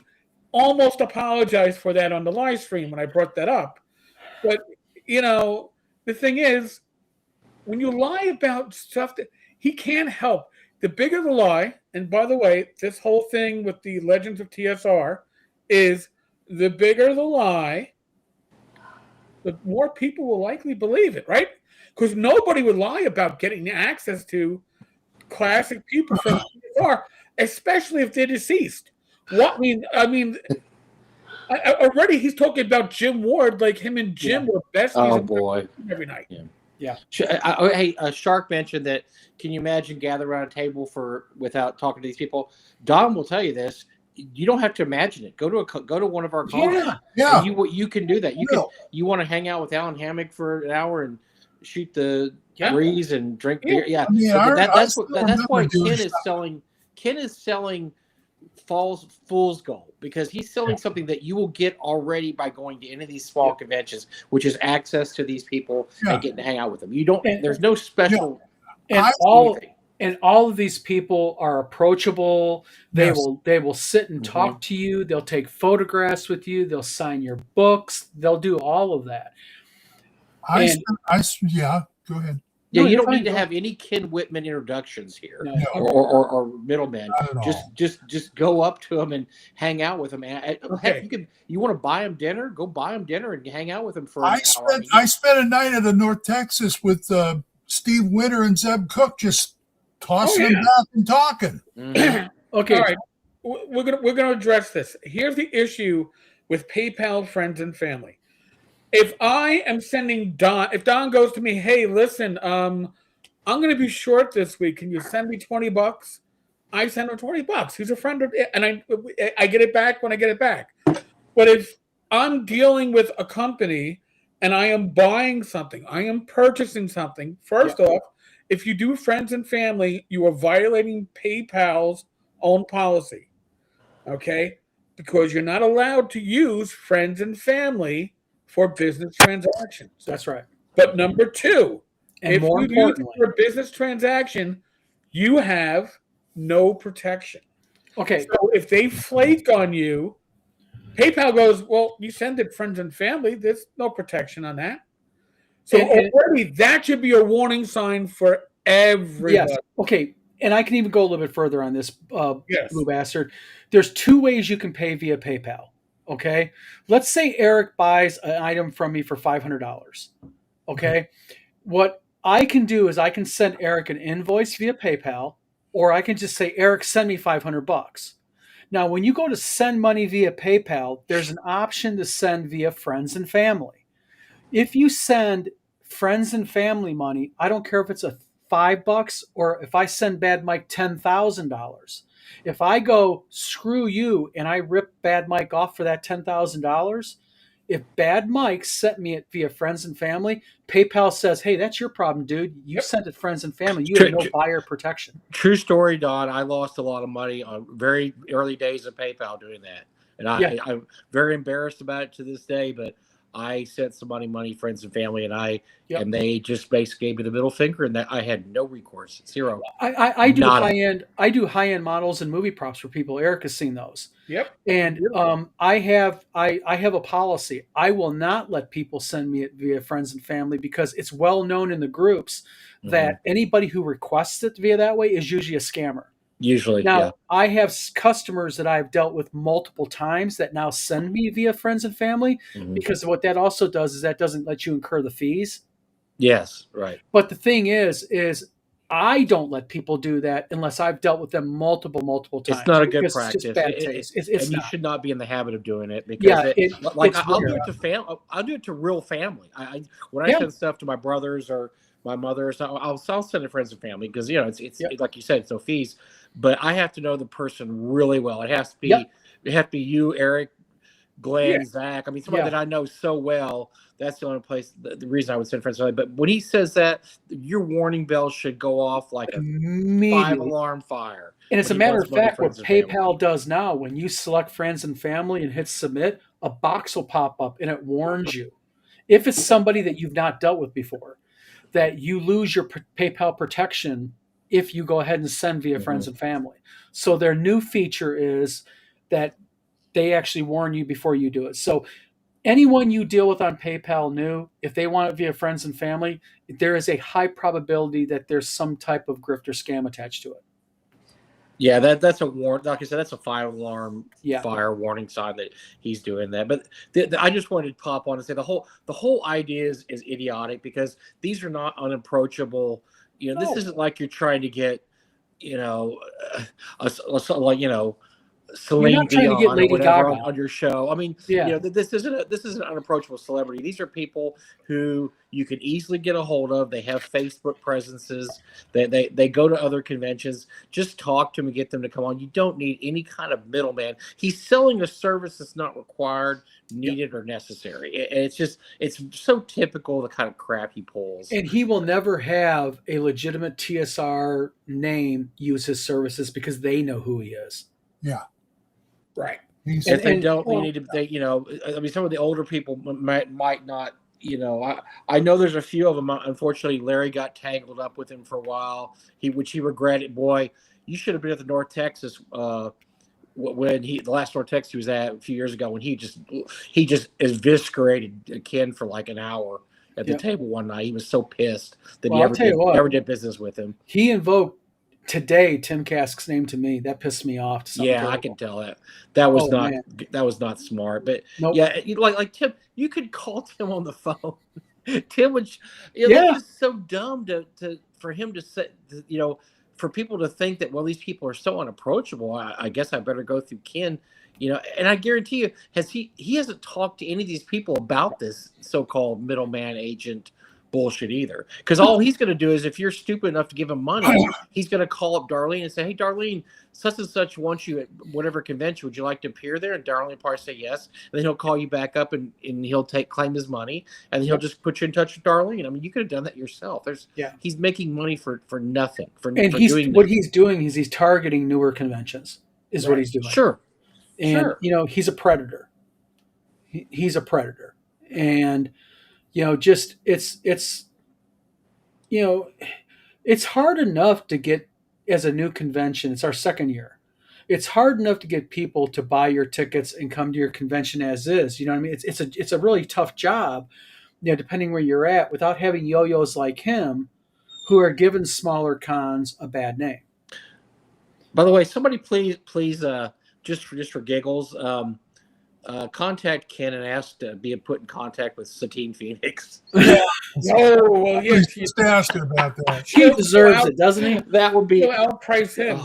almost apologized for that on the live stream when I brought that up. But the thing is, when you lie about stuff that he can't help. The bigger the lie, and by the way, this whole thing with the Legends of TSR is the bigger the lie, the more people will likely believe it, right? Because nobody would lie about getting access to classic people from TSR, especially if they're deceased. Already he's talking about Jim Ward, like him and Jim were besties. Oh boy, every night. Yeah. Hey, Shark mentioned that. Can you imagine gathering around a table without talking to these people? Don will tell you this. You don't have to imagine it. Go to one of our cons. Yeah. You can do that. You want to hang out with Alan Hammock for an hour and shoot the breeze and drink beer. Yeah. That's why Ken is selling fool's gold, because he's selling something that you will get already by going to any of these small conventions, which is access to these people and getting to hang out with them. There's no special. And all of these people are approachable. They will sit and talk to you. They'll take photographs with you. They'll sign your books. They'll do all of that. Go ahead. Yeah, you don't need to have any Ken Whitman introductions here or middlemen. Just go up to him and hang out with him. Heck, you want to buy him dinner? Go buy him dinner and hang out with him for an hour. I spent a night at North Texas with Steve Winter and Zeb Cook, just tossing them back and talking. Okay. All right. we're gonna address this. Here's the issue with PayPal friends and family. If I am sending Don, if Don goes to me, hey, listen, I'm gonna be short this week. Can you send me $20? I send him $20. He's a friend of, and I get it back when I get it back. But if I'm dealing with a company and I am buying something, I am purchasing something. First off, if you do friends and family, you are violating PayPal's own policy. Okay? Because you're not allowed to use friends and family for business transactions. That's right. But number two, And if more you use it importantly, for a business transaction, you have no protection. okay, So if they flake on you, PayPal goes, well, you send it friends and family. There's no protection on that. So And- already that should be a warning sign for everybody. yes, okay, and I can even go a little bit further on this, Yes. Blue Bastard. There's two ways you can pay via PayPal. Okay, let's say Eric buys an item from me for $500. Okay, what I can do is I can send Eric an invoice via PayPal, or I can just say, Eric, send me $500. Now, when you go to send money via PayPal, there's an option to send via friends and family. If you send friends and family money, I don't care if it's a $5 or if I send Bad Mike $10,000. If I go screw you and I rip Bad Mike off for that $10,000, if Bad Mike sent me it via friends and family, PayPal says, "Hey, that's your problem, dude. You sent it friends and family. You have no buyer protection." True story, Don. I lost a lot of money on very early days of PayPal doing that, and I'm very embarrassed about it to this day. But I sent some money, friends and family, and they just basically gave me the middle finger, and that I had no recourse, zero. I do high end models and movie props for people. Eric has seen those. Yep. And I have a policy. I will not let people send me it via friends and family because it's well known in the groups that anybody who requests it via that way is usually a scammer. Usually, now, I have customers that I've dealt with multiple times that now send me via friends and family because what that also does is that doesn't let you incur the fees. Yes, right. But the thing is I don't let people do that unless I've dealt with them multiple times. It's not a good practice. It's just bad taste. It's and not. you should not be in the habit of doing it because I'll do it to family. I'll do it to real family. When I send stuff to my brothers or my mother, I'll send it to friends and family because it's like you said, it's no fees. But I have to know the person really well. It has to be you, Eric, Glenn, Zach. I mean, somebody that I know so well. That's the only place. The reason I would send friends. But when he says that, your warning bell should go off like a 5-alarm fire. And as a matter of fact, what PayPal does now, when you select friends and family and hit submit, a box will pop up and it warns you. If it's somebody that you've not dealt with before, that you lose your PayPal protection if you go ahead and send via friends and family. So their new feature is that they actually warn you before you do it. So anyone you deal with on PayPal new, if they want it via friends and family, there is a high probability that there's some type of grift or scam attached to it. Yeah, that's a warning. Like I said, that's a 5-alarm fire warning sign that he's doing that. But I just wanted to pop on and say the whole idea is idiotic because these are not unapproachable. This isn't like you're trying to get, Celine Dion or whatever on your show. I mean, this isn't an unapproachable celebrity. These are people who you can easily get a hold of. They have Facebook presences. They go to other conventions. Just talk to them and get them to come on. You don't need any kind of middleman. He's selling a service that's not required, needed, or necessary. It's so typical the kind of crap he pulls. And he will never have a legitimate TSR name use his services because they know who he is. Yeah. Right. If they don't, they need to. I mean, some of the older people might not. I know there's a few of them. Unfortunately, Larry got tangled up with him for a while. Which he regretted. Boy, you should have been at the North Texas when the last North Texas he was at a few years ago. When he just eviscerated Ken for like an hour at the table one night. He was so pissed that he never did business with him. He invoked today Tim Kask's name to me. That pissed me off. I can tell that. That was not smart. But like Tim, you could call Tim on the phone. Tim would, it's just so dumb for him to say, for people to think that, well, these people are so unapproachable, I guess I better go through Ken, and I guarantee you, he hasn't talked to any of these people about this so-called middleman agent bullshit either. Because all he's going to do is, if you're stupid enough to give him money, he's going to call up Darlene and say, hey, Darlene, such and such wants you at whatever convention. Would you like to appear there? And Darlene will probably say yes. And then he'll call you back up and he'll claim his money. And then he'll just put you in touch with Darlene. I mean, you could have done that yourself. He's making money for nothing. What he's doing is he's targeting newer conventions is what he's doing. Sure. And, he's a predator. He's a predator. And, it's hard enough to get, as a new convention, it's our second year. It's hard enough to get people to buy your tickets and come to your convention as is. You know what I mean? It's a really tough job, depending where you're at, without having yo-yos like him who are giving smaller cons a bad name. By the way, somebody please, just for giggles, contact Ken and ask to be put in contact with Satine Phoenix. Oh, well, yes. Just ask her about that. He deserves it, doesn't he? That would be. Outprice him.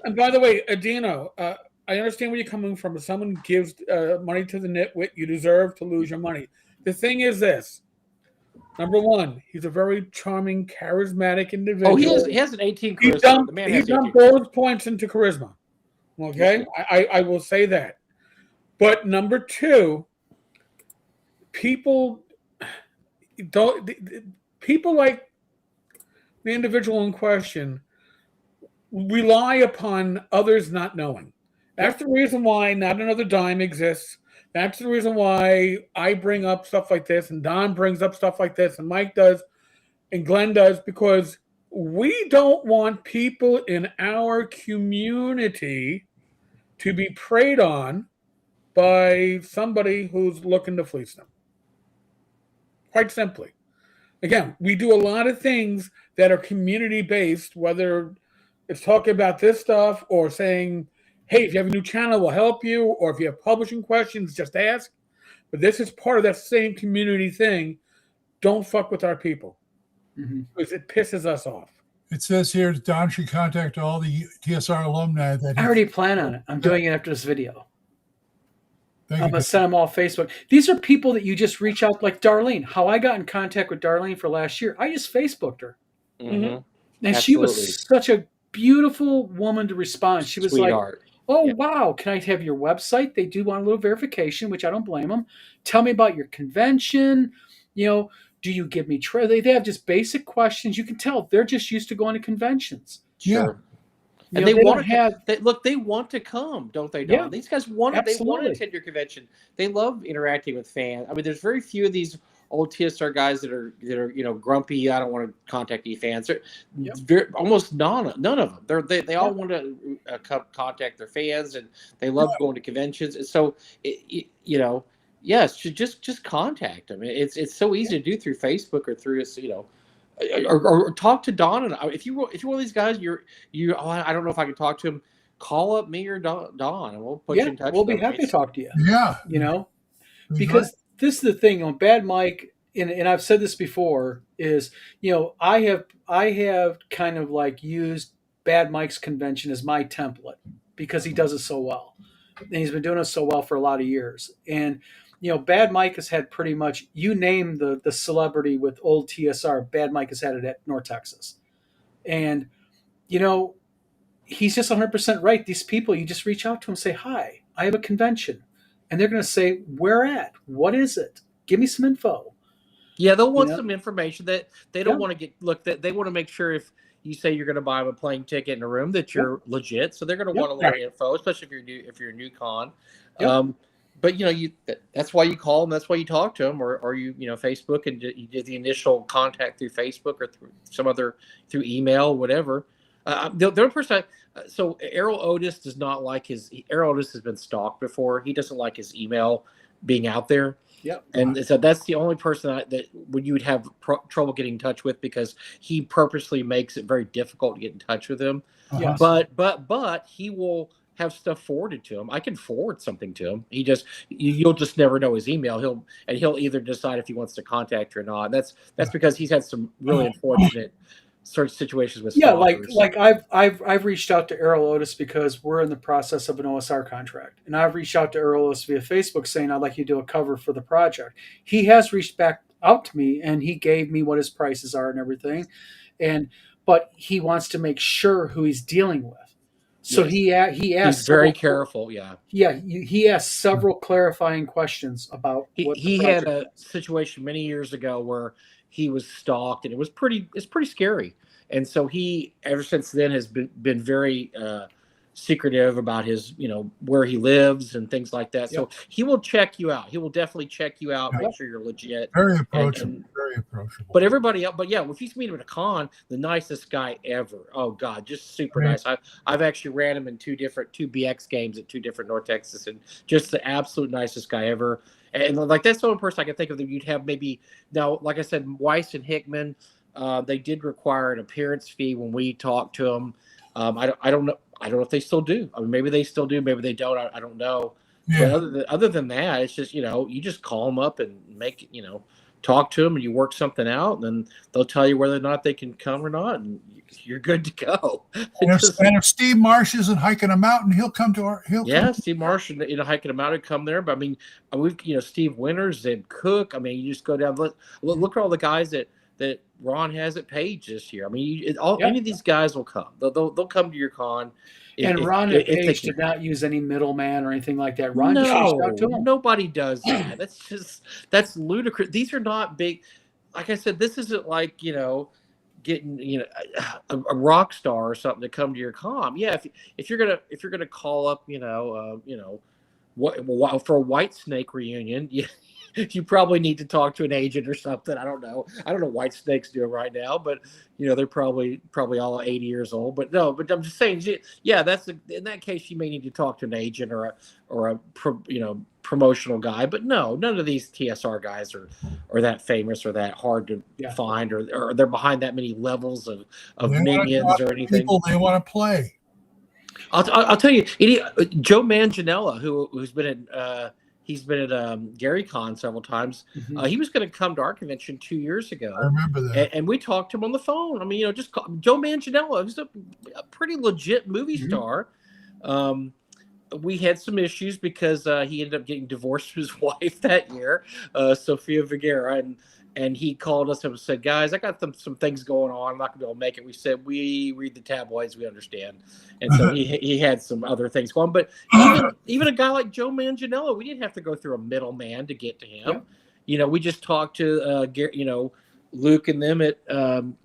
And by the way, Adino, I understand where you're coming from. If someone gives money to the nitwit, you deserve to lose your money. The thing is this. Number one, he's a very charming, charismatic individual. Oh, he has an 18 charisma. He dumped both points into charisma. Okay? I will say that. But number two, people like the individual in question rely upon others not knowing. That's the reason why Not Another Dime exists. That's the reason why I bring up stuff like this, and Don brings up stuff like this, and Mike does, and Glenn does, because we don't want people in our community to be preyed on by somebody who's looking to fleece them. Quite simply. Again, we do a lot of things that are community-based, whether it's talking about this stuff or saying, hey, if you have a new channel, we'll help you, or if you have publishing questions, just ask. But this is part of that same community thing. Don't fuck with our people. Because it pisses us off. It says here Don should contact all the TSR alumni. I already plan on it. I'm doing it after this video. I'm going to send them all Facebook. These are people that you just reach out, like Darlene. How I got in contact with Darlene for last year, I just Facebooked her. And she was such a beautiful woman to respond. She was Sweetheart. Like, oh, wow, can I have your website? They do want a little verification, which I don't blame them. Tell me about your convention. Do you give me they have just basic questions. You can tell they're just used to going to conventions. Sure. And they want to have. They want to come, don't they? Don? These guys want to. They want to attend your convention. They love interacting with fans. I mean, there's very few of these old TSR guys that are grumpy. I don't want to contact you fans. Almost none of them. They all want to contact their fans, and they love going to conventions. And so yes, just contact them. It's so easy to do through Facebook or through or talk to Don. And if you're one of these guys, I don't know if I can talk to him. Call up me or Don, and we'll put you in touch. We'll be happy to talk to you. Yeah, because this is the thing. Bad Mike, and I've said this before, is I have kind of like used Bad Mike's convention as my template because he does it so well, and he's been doing it so well for a lot of years. And Bad Mike has had pretty much, you name the celebrity with old TSR, Bad Mike has had it at North Texas. And, he's just 100% right. These people, you just reach out to them and say, hi, I have a convention. And they're going to say, where at? What is it? Give me some info. Yeah, they'll want some information that they don't want to get, that they want to make sure if you say you're going to buy them a plane ticket in a room that you're legit. So they're going to want a lot of info, especially if you're a new con. But that's why you call them. That's why you talk to them, or you Facebook, and you did the initial contact through Facebook or through email, whatever. The other person, so Errol Otis does not like Errol Otis has been stalked before. He doesn't like his email being out there. And so that's the only person that when you would have trouble getting in touch with, because he purposely makes it very difficult to get in touch with him. But he will have stuff forwarded to him. I can forward something to him. You'll just never know his email. He'll either decide if he wants to contact you or not. And that's because he's had some really unfortunate certain situations with Yeah, stalkers. like I've reached out to Errol Otis because we're in the process of an OSR contract, and I've reached out to Errol Otis via Facebook saying I'd like you to do a cover for the project. He has reached back out to me and he gave me what his prices are and everything, but he wants to make sure who he's dealing with. So Yes. he He's asked very several, careful. Yeah. yeah, he asked several clarifying questions about what the He had project a was. situation many years ago where he was stalked, and it's pretty scary. And so he, ever since then, has been very secretive about his, where he lives and things like that. So he will check you out. He will definitely check you out, make sure you're legit. Very approachable. Very approachable. But everybody else, but yeah, if you meet him at a con, the nicest guy ever. Oh God, just super nice. I've actually ran him in two BX games at two different North Texas, and just the absolute nicest guy ever. And like that's the only person I can think of that you'd have maybe now. Like I said, Weiss and Hickman, they did require an appearance fee when we talked to them. I don't know. I don't know if they still do. I mean, maybe they still do. Maybe they don't. I don't know. Yeah. But other than that, it's just you just call them up and make talk to them, and you work something out, and then they'll tell you whether or not they can come or not, and you're good to go. And if Steve Marsh isn't hiking a mountain, he'll come to our. Steve Marsh, hiking a mountain, come there. But I mean, we've Steve Winters, Zeb Cook. I mean, you just go down. Look at all the guys that Ron has at Page this year. I mean, any of these guys will come. They'll come to your con. And Ron at Page did not use any middleman or anything like that. Ron just reached out to him. Nobody does that. That's ludicrous. These are not big. Like I said, this isn't like getting a rock star or something to come to your con. Yeah, if you're gonna call up what for a White Snake reunion, you probably need to talk to an agent or something. I don't know what White Snake's doing right now, but they're probably all 80 years old. But no, but I'm just saying, yeah, in that case you may need to talk to an agent or a promotional guy. But no, none of these TSR guys are that famous or that hard to find, or they're behind that many levels of minions or anything. People they want to play. I'll tell you, Joe Manganiello, who's been at he's been at Gary Con several times. Mm-hmm. He was going to come to our convention 2 years ago. I remember that. And we talked to him on the phone. I mean, just call Joe Manganiello, who's a pretty legit movie star. We had some issues because he ended up getting divorced from his wife that year, Sofia Vergara, and he called us and said, "Guys, I got some things going on. I'm not going to be able to make it." We said, "We read the tabloids. We understand." And so he had some other things going. But even a guy like Joe Manganiello, we didn't have to go through a middleman to get to him. Yep. We just talked to Luke and them at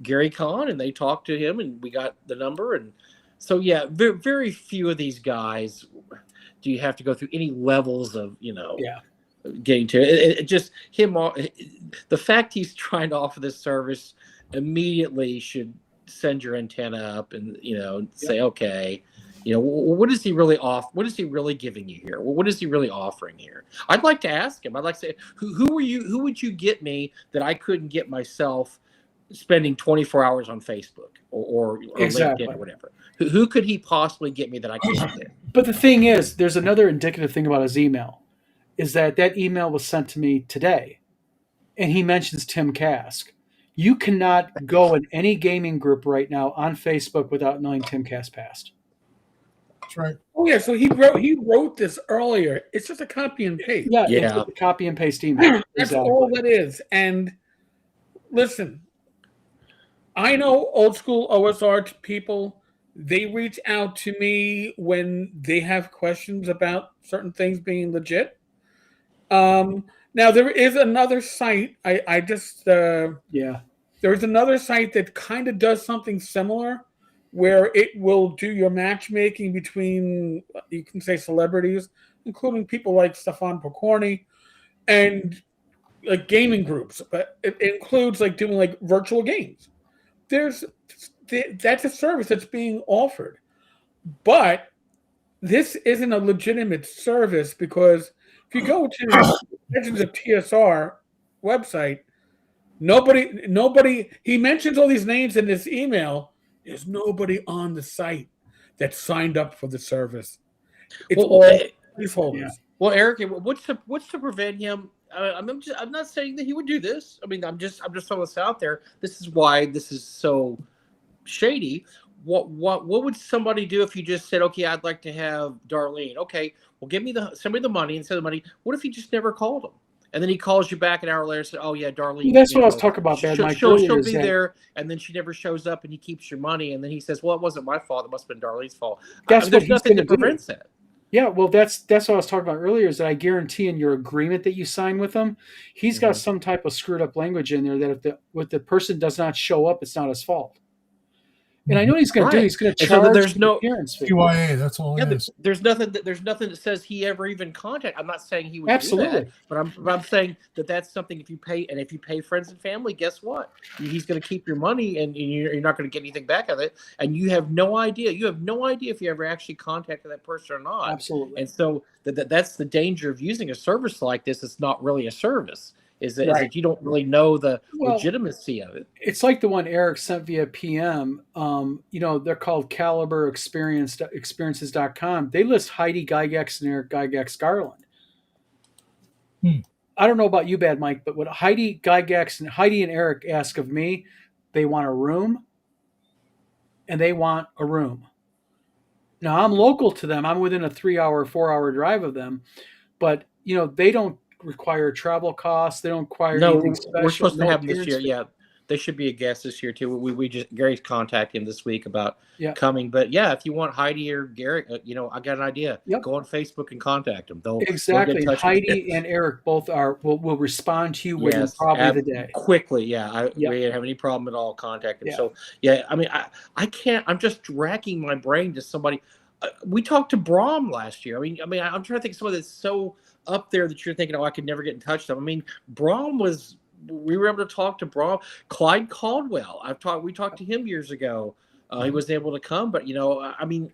Gary Con, and they talked to him, and we got the number. And so very, very few of these guys do you have to go through any levels of getting to it. It just him. The fact he's trying to offer this service immediately should send your antenna up and say, okay, what is he really off? What is he really giving you here? What is he really offering here? I'd like to ask him. I'd like to say, who would you get me that I couldn't get myself spending 24 hours on Facebook or LinkedIn or whatever? Who could he possibly get me that I can't get? But the thing is, there's another indicative thing about his email. Is that email was sent to me today, and he mentions Tim Kask. You cannot go in any gaming group right now on Facebook without knowing Tim Kask passed. That's right. Oh yeah, so he wrote this earlier. It's just a copy and paste. Yeah. It's a copy and paste email. That's all that is. And listen, I know old school OSR people. They reach out to me when they have questions about certain things being legit. Now there is another site. There is another site that kind of does something similar, where it will do your matchmaking between, you can say, celebrities, including people like Stefan Pokorny, and like gaming groups. But it includes like doing like virtual games. That's a service that's being offered, but this isn't a legitimate service because. If you go to the Legends of TSR website, nobody, he mentions all these names in this email. There's nobody on the site that signed up for the service. It's all placeholders. Yeah. Well, Eric, what's to prevent him? I'm not saying that he would do this. I mean, I'm just throwing this out there. This is why this is so shady. What would somebody do if you just said, okay, I'd like to have Darlene. Okay, well, send me the money and send the money. What if you just never called him? And then he calls you back an hour later and says, oh yeah, Darlene. That's what I was talking about, Bad Mike. She'll be there, and then she never shows up, and he keeps your money, and then he says, well, it wasn't my fault. It must have been Darlene's fault. There's nothing that prevents that. Yeah, well, that's what I was talking about earlier. Is that I guarantee in your agreement that you sign with him, he's got some type of screwed up language in there that if the person does not show up, it's not his fault. And I know what he's going to do. He's going to charge there's no appearance fee. QIA. That's all. Yeah, there's nothing that says he ever even contacted. I'm not saying he would do that, but I'm saying that's something. If you pay friends and family, guess what? He's going to keep your money, and you're not going to get anything back of it. And you have no idea. You have no idea if you ever actually contacted that person or not. Absolutely. And so that's the danger of using a service like this. It's not really a service. Is that you don't really know the legitimacy of it. It's like the one Eric sent via PM. They're called Caliber Experiences.com. They list Heidi Gygax and Eric Gygax Garland. I don't know about you, Bad Mike, but what Heidi and Eric ask of me, they want a room, and they want a room. Now, I'm local to them. I'm within a 4-hour drive of them, but they don't require travel costs. They don't require anything special. We're supposed to have them this year. Yeah, they should be a guest this year too. We just Gary's contacted him this week about coming. But yeah, if you want Heidi or Gary, I got an idea. Yep. Go on Facebook and contact them. They'll Heidi and Eric both will respond to you within probably the day. Quickly. Yeah, we didn't have any problem at all contacting them. So yeah, I mean, I can't. I'm just racking my brain to somebody. We talked to Brahm last year. I mean, I'm trying to think of somebody that's so up there that you're thinking, I could never get in touch with them. I mean, Brahm we were able to talk to Brahm. Clyde Caldwell. We talked to him years ago. He wasn't able to come, but I mean,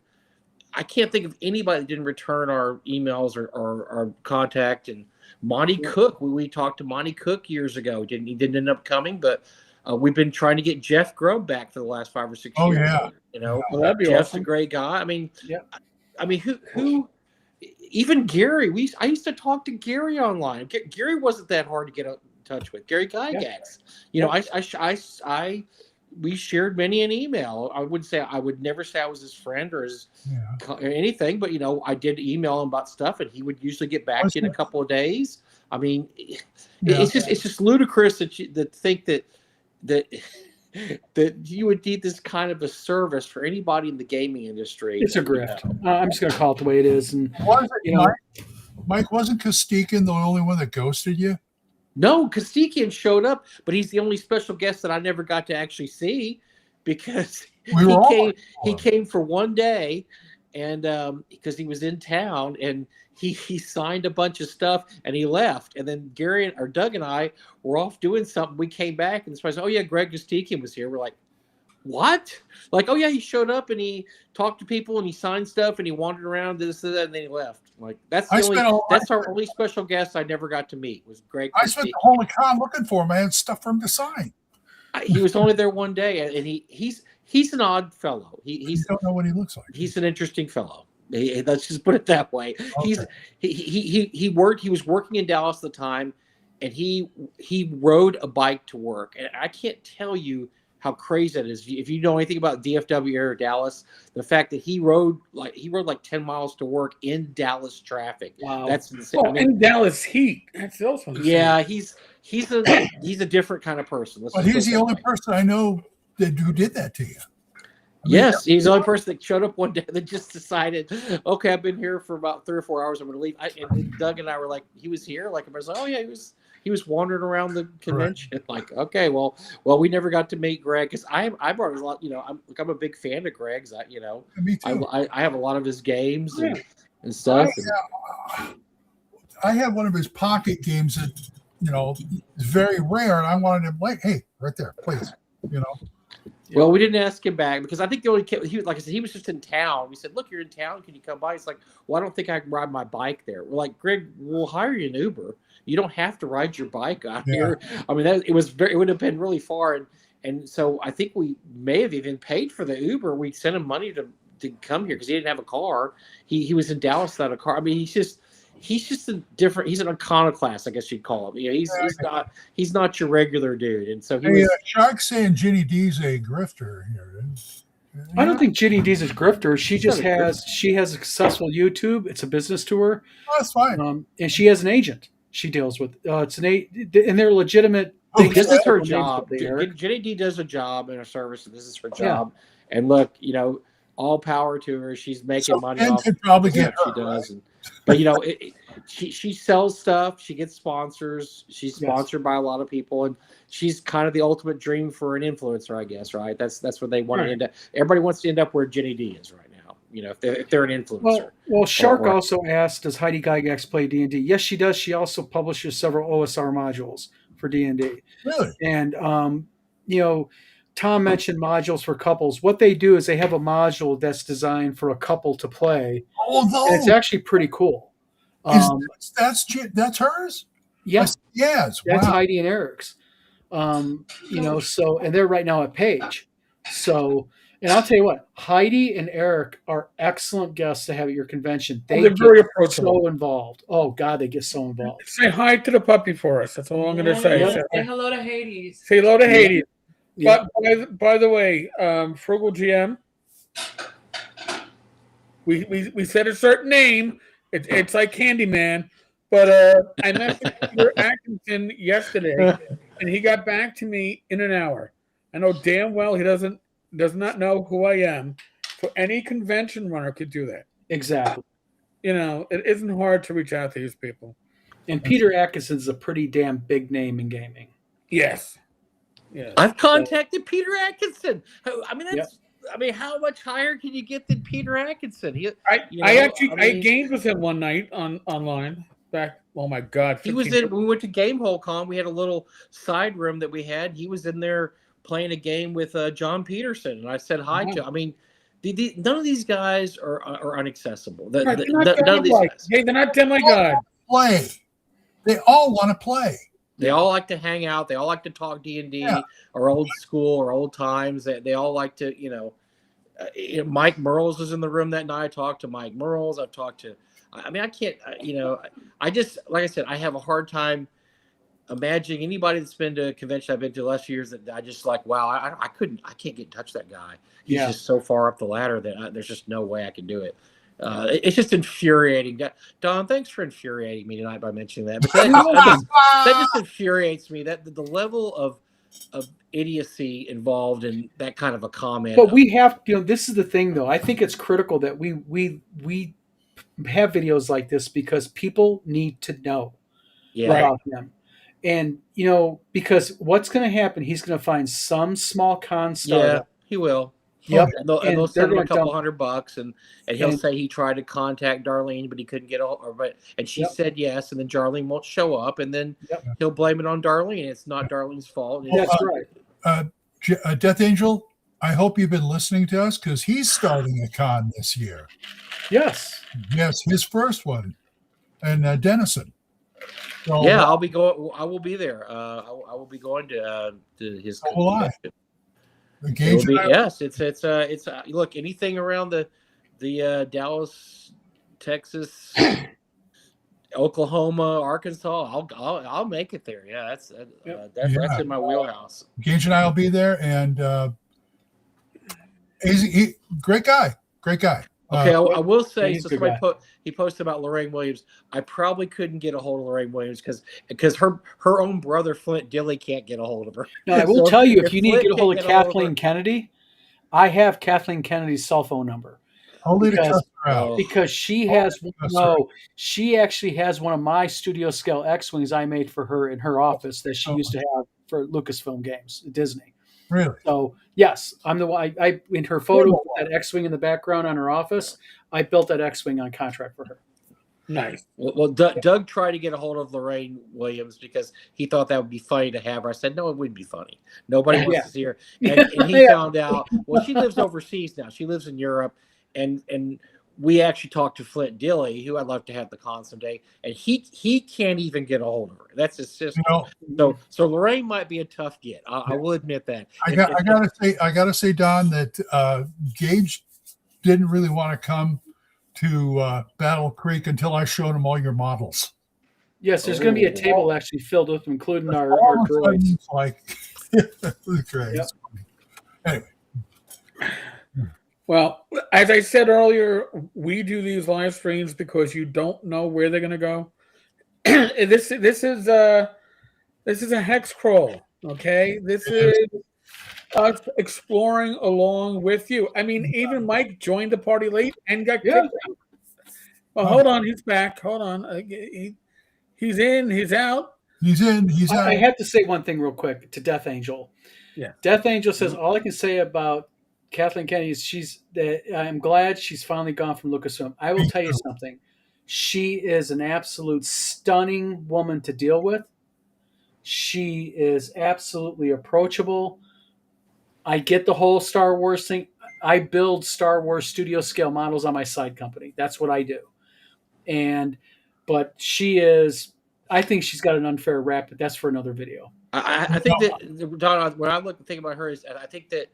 I can't think of anybody that didn't return our emails or contact. And Monty Cook, we talked to Monty Cook years ago. He didn't end up coming, but we've been trying to get Jeff Grubb back for the last 5 or 6 years. Oh yeah. That'd be Jeff's awesome. A great guy. I mean, who even Gary, I used to talk to Gary online. Gary wasn't that hard to get in touch with. Gary Gygax. We shared many an email. I would never say I was his friend or anything, but I did email him about stuff, and he would usually get back in a couple of days. I mean, it's just ludicrous that think that you would need this kind of a service for anybody in the gaming industry. It's a grift. I'm just going to call it the way it is. And Mike, wasn't Kostikian the only one that ghosted you? No, Kostikian showed up, but he's the only special guest that I never got to actually see because he came for one day, and because he was in town, and he signed a bunch of stuff and he left. And then Gary or Doug and I were off doing something. We came back and somebody said, oh yeah, Greg Kostikian was here. We're like, what? Like, oh yeah, he showed up and he talked to people and he signed stuff and he wandered around this and that, and then he left. Like that's our only special guest I never got to meet was Greg Kostikian. I spent the whole con looking for him. I had stuff for him to sign. He was only there one day, and he's an odd fellow. You don't know what he looks like. He's an interesting fellow. Let's just put it that way. Okay. He was working in Dallas at the time, and he rode a bike to work. And I can't tell you how crazy that is. If you know anything about DFW area Dallas, the fact that he rode like 10 miles to work in Dallas traffic. Wow. That's insane. Well, in Dallas heat. That's also insane. Yeah, he's a different kind of person. But he's the only person I know who did that to you. Yes, he's the only person that showed up one day that just decided, okay, I've been here for about 3 or 4 hours. I'm going to leave. And Doug and I were like, he was here? Like, I was like, oh, yeah, he was wandering around the convention. Right. Like, okay, well, we never got to meet Greg because I brought a lot. I'm a big fan of Greg's. Me too. I have a lot of his games and stuff. I have one of his pocket games that is very rare, and I wanted him like, hey, right there, please, Well, we didn't ask him back because I think the only like I said, he was just in town. We said, look, you're in town. Can you come by? He's like, well, I don't think I can ride my bike there. We're like, Greg, we'll hire you an Uber. You don't have to ride your bike out here. I mean, it would have been really far. And so I think we may have even paid for the Uber. We sent him money to come here because he didn't have a car. He was in Dallas without a car. I mean, he's just a different. He's an iconoclast, I guess you'd call him. He's not your regular dude. And so Shark's saying Ginny D's a grifter here. I don't think Ginny D's a grifter. She has a successful YouTube. It's a business to her. Oh, that's fine. And she has an agent she deals with. And they're legitimate. This is her job. Ginny D does a job in a service, and this is her job. Yeah. And look, all power to her. She's making money off probably get what she does. But she sells stuff. She gets sponsors. She's sponsored by a lot of people, and she's kind of the ultimate dream for an influencer, I guess. Right? That's what they want to end up. Everybody wants to end up where Ginny D is right now. If they're an influencer. Well, Shark also asked, does Heidi Gygax play D&D? Yes, she does. She also publishes several OSR modules for D&D. Really? And Tom mentioned modules for couples. What they do is they have a module that's designed for a couple to play. Although and it's actually pretty cool. That's hers? Yes. Yes. That's wow. Heidi and Eric's. And they're right now at Page. So, and I'll tell you what, Heidi and Eric are excellent guests to have at your convention. They're very approachable. So involved. Oh God, they get so involved. Say hi to the puppy for us. That's all I'm going to say. Yeah. Say hello to Hades. Say hello to Hades. Yeah. But by the way, Frugal GM, we said a certain name. It's like Candyman, but I messaged Peter Atkinson yesterday, and he got back to me in an hour. I know damn well he does not know who I am. So any convention runner could do that. Exactly. It isn't hard to reach out to these people. And Peter Atkinson is a pretty damn big name in gaming. Yes. Yeah. I've contacted Peter Atkinson. I mean, how much higher can you get than Peter Atkinson? I gamed with him one night online back. Oh my God! He was in. We went to Gamehole Con. We had a little side room that we had. He was in there playing a game with John Peterson, and I said hi to. I mean, none of these guys are unaccessible. None of these guys. Hey, they're not demigods. Play. They all want to play. They all like to hang out. They all like to talk D&D or old school or old times. They all like to, Mike Merles was in the room that night. I talked to Mike Merles. I've talked to, I can't, I just, like I said, I have a hard time imagining anybody that's been to a convention I've been to the last few years that I just like, wow, I can't get in touch with that guy. He's just so far up the ladder that there's just no way I can do it. It's just infuriating. Don, thanks for infuriating me tonight by mentioning that. But that just infuriates me. That the level of idiocy involved in that kind of a comment. But we have, this is the thing, though. I think it's critical that we have videos like this because people need to know about him. And because what's going to happen? He's going to find some small con startup. Yeah, he will. Yep. And they'll send him a couple $100, and he'll say he tried to contact Darlene, but he couldn't get and she said yes, and then Darlene won't show up, and then he'll blame it on Darlene. It's not Darlene's fault. That's right. Death Angel, I hope you've been listening to us because he's starting a con this year. Yes, his first one, and Denison. So, I'll be going. I will be there. I will be going to his. So will I. It's look, anything around the Dallas, Texas, Oklahoma, Arkansas, I'll make it there. Yeah, that's in my wheelhouse. Gage and I will be there, and he's great guy. Okay, I will say, so somebody he posted about Lorraine Williams. I probably couldn't get a hold of Lorraine Williams because her own brother Flint Dilley can't get a hold of her. No, I will tell you, if you need to get a hold of Kathleen Kennedy, I have Kathleen Kennedy's cell phone number. Because she has she actually has one of my studio scale X-Wings I made for her in her office that she used to have for Lucasfilm games, Disney. Really? So yes, I'm the one. I in her photo that X-Wing in the background on her office, I built that X-Wing on contract for her. Nice. Well, Doug tried to get a hold of Lorraine Williams because he thought that would be funny to have her. I said, no, it wouldn't be funny. Nobody wants to see her. And he found out, well, she lives overseas now. She lives in Europe. And we actually talked to Flint Dilley, who I'd love to have the con someday. And he can't even get a hold of her. That's his sister. So Lorraine might be a tough get. I will admit that. I gotta say, Don, that Gage didn't really want to come to Battle Creek until I showed them all your models. Yes, there's going to be a table actually filled with them, including our droids. It's like, it was great. Yep. Anyway. Well, as I said earlier, we do these live streams because you don't know where they're going to go. This is a hex crawl, okay? This is us exploring along with you. I mean, even Mike joined the party late and got kicked out. Well, hold on, he's back. Hold on, he's in, he's out. He's in, he's out. I have to say one thing real quick to Death Angel. Yeah, Death Angel says all I can say about Kathleen Kennedy is I'm glad she's finally gone from Lucasfilm. I will tell you something. She is an absolute stunning woman to deal with. She is absolutely approachable. I get the whole Star Wars thing. I build Star Wars studio scale models on my side company. That's what I do. But she is, I think she's got an unfair rap, but that's for another video. I think that, Don, when I think about her is I think that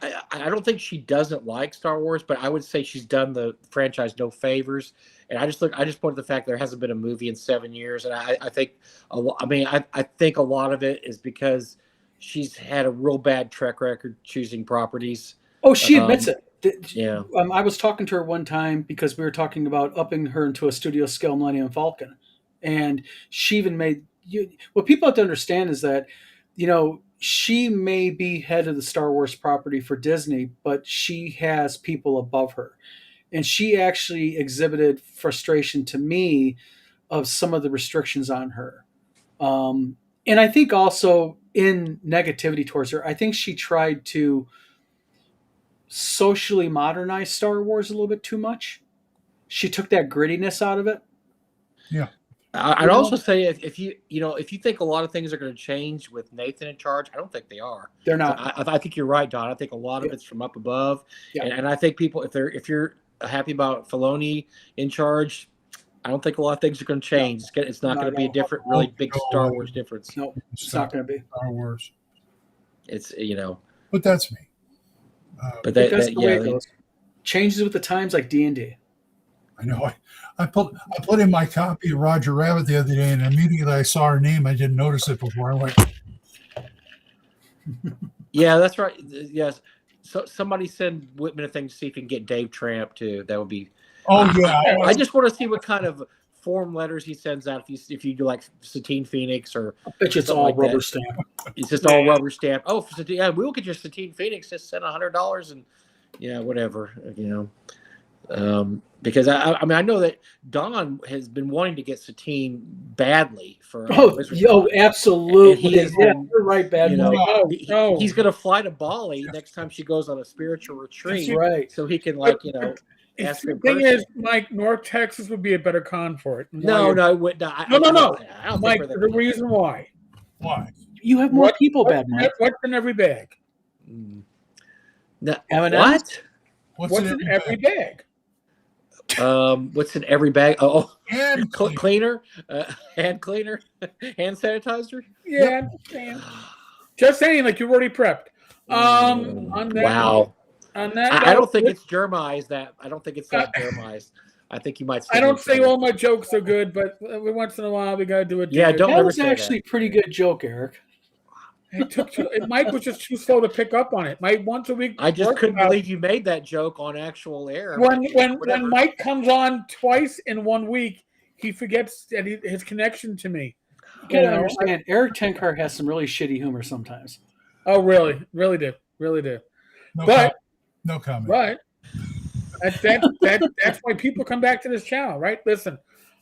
I don't think she doesn't like Star Wars, but I would say she's done the franchise no favors. And I just pointed to the fact there hasn't been a movie in 7 years. And I think a lot of it is because she's had a real bad track record choosing properties. Oh, she admits it. Yeah. I was talking to her one time because we were talking about upping her into a studio scale Millennium Falcon. And she even made what people have to understand is that, she may be head of the Star Wars property for Disney, but she has people above her. And she actually exhibited frustration to me of some of the restrictions on her. And I think also in negativity towards her, I think she tried to socially modernize Star Wars a little bit too much. She took that grittiness out of it. Yeah. I'd also say if you think a lot of things are going to change with Nathan in charge, I don't think they are. They're not. I think you're right, Don. I think a lot of it's from up above, and I think people, if you're happy about Filoni in charge, I don't think a lot of things are going to change. It's not going to be a different, really big Star Wars difference. No, it's not going to be Star Wars. It's But that's me. But that's the way it goes. Changes with the times, like D&D. I know. I put in my copy of Roger Rabbit the other day, and immediately I saw her name. I didn't notice it before. I'm like, yeah, that's right. Yes. So somebody send Whitman a thing to see if he can get Dave Tramp too. That would be. Oh yeah. I just want to see what kind of form letters he sends out. If you do like Satine Phoenix or. I bet you it's all like rubber stamp. It's just all rubber stamp. Oh, we'll get your Satine Phoenix. Just send $100 and whatever. Because I know that Don has been wanting to get Satine badly for. Absolutely. He is, you're right, bad. He's going to fly to Bali next time she goes on a spiritual retreat. That's right. So he can ask the thing is, Mike, North Texas would be a better con for it. No. Mike, the reason why. Why? You have more people, bad Mike. What's in every bag? What? What's in every bag? What's in every bag? Oh, hand cleaner, hand cleaner, hand sanitizer. Yeah, just saying, like you're already prepped. On that, wow. On that, I don't think it's germized. I don't think it's that germized. I think you might. I don't say all my jokes are good, but every once in a while we gotta do it. Yeah, don't. That was actually a pretty good joke, Eric. Mike was just too slow to pick up on it. Mike once a week. I just couldn't believe you made that joke on actual air. When Mike comes on twice in 1 week, he forgets that his connection to me. You gotta understand, Eric Tenkar has some really shitty humor sometimes. Oh, really? Really do. No comment. But that's why people come back to this channel, right? Listen,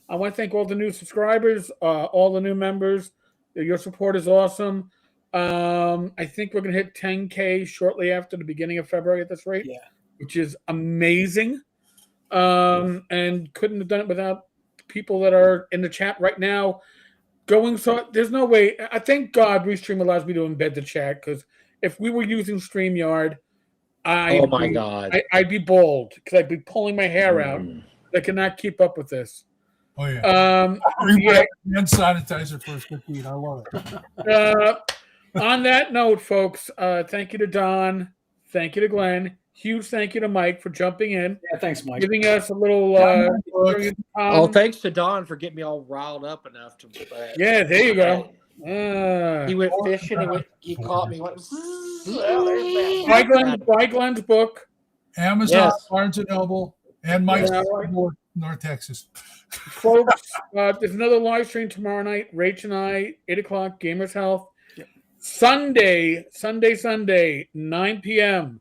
I want to thank all the new subscribers, all the new members. Your support is awesome. I think we're going to hit 10K shortly after the beginning of February at this rate, which is amazing. And couldn't have done it without people that are in the chat right now going. So there's no way. I thank God Restream allows me to embed the chat, because if we were using StreamYard, I'd be bald because I'd be pulling my hair out. I cannot keep up with this. Oh yeah. Hand sanitizer first. I love it. On that note, folks, thank you to Don. Thank you to Glenn. Huge thank you to Mike for jumping in, Yeah, thanks, Mike. giving us a little. Oh, thanks to Don for getting me all riled up enough to. Yeah, there you go. He went fishing. He caught me. Went, By Glenn's book. Amazon, Yes. Barnes and Noble, and Mike's Yeah, right. North Texas. Folks, there's another live stream tomorrow night. Rach and I, 8 o'clock, Gamers Health. Yep. Sunday, 9 p.m.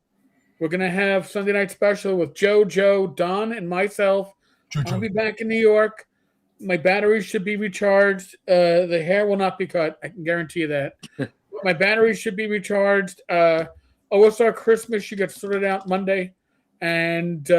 We're going to have Sunday night special with Joe, Don, and myself. I'll be back in New York. My batteries should be recharged. The hair will not be cut. I can guarantee you that. My batteries should be recharged. OSR Christmas should get sorted out Monday. And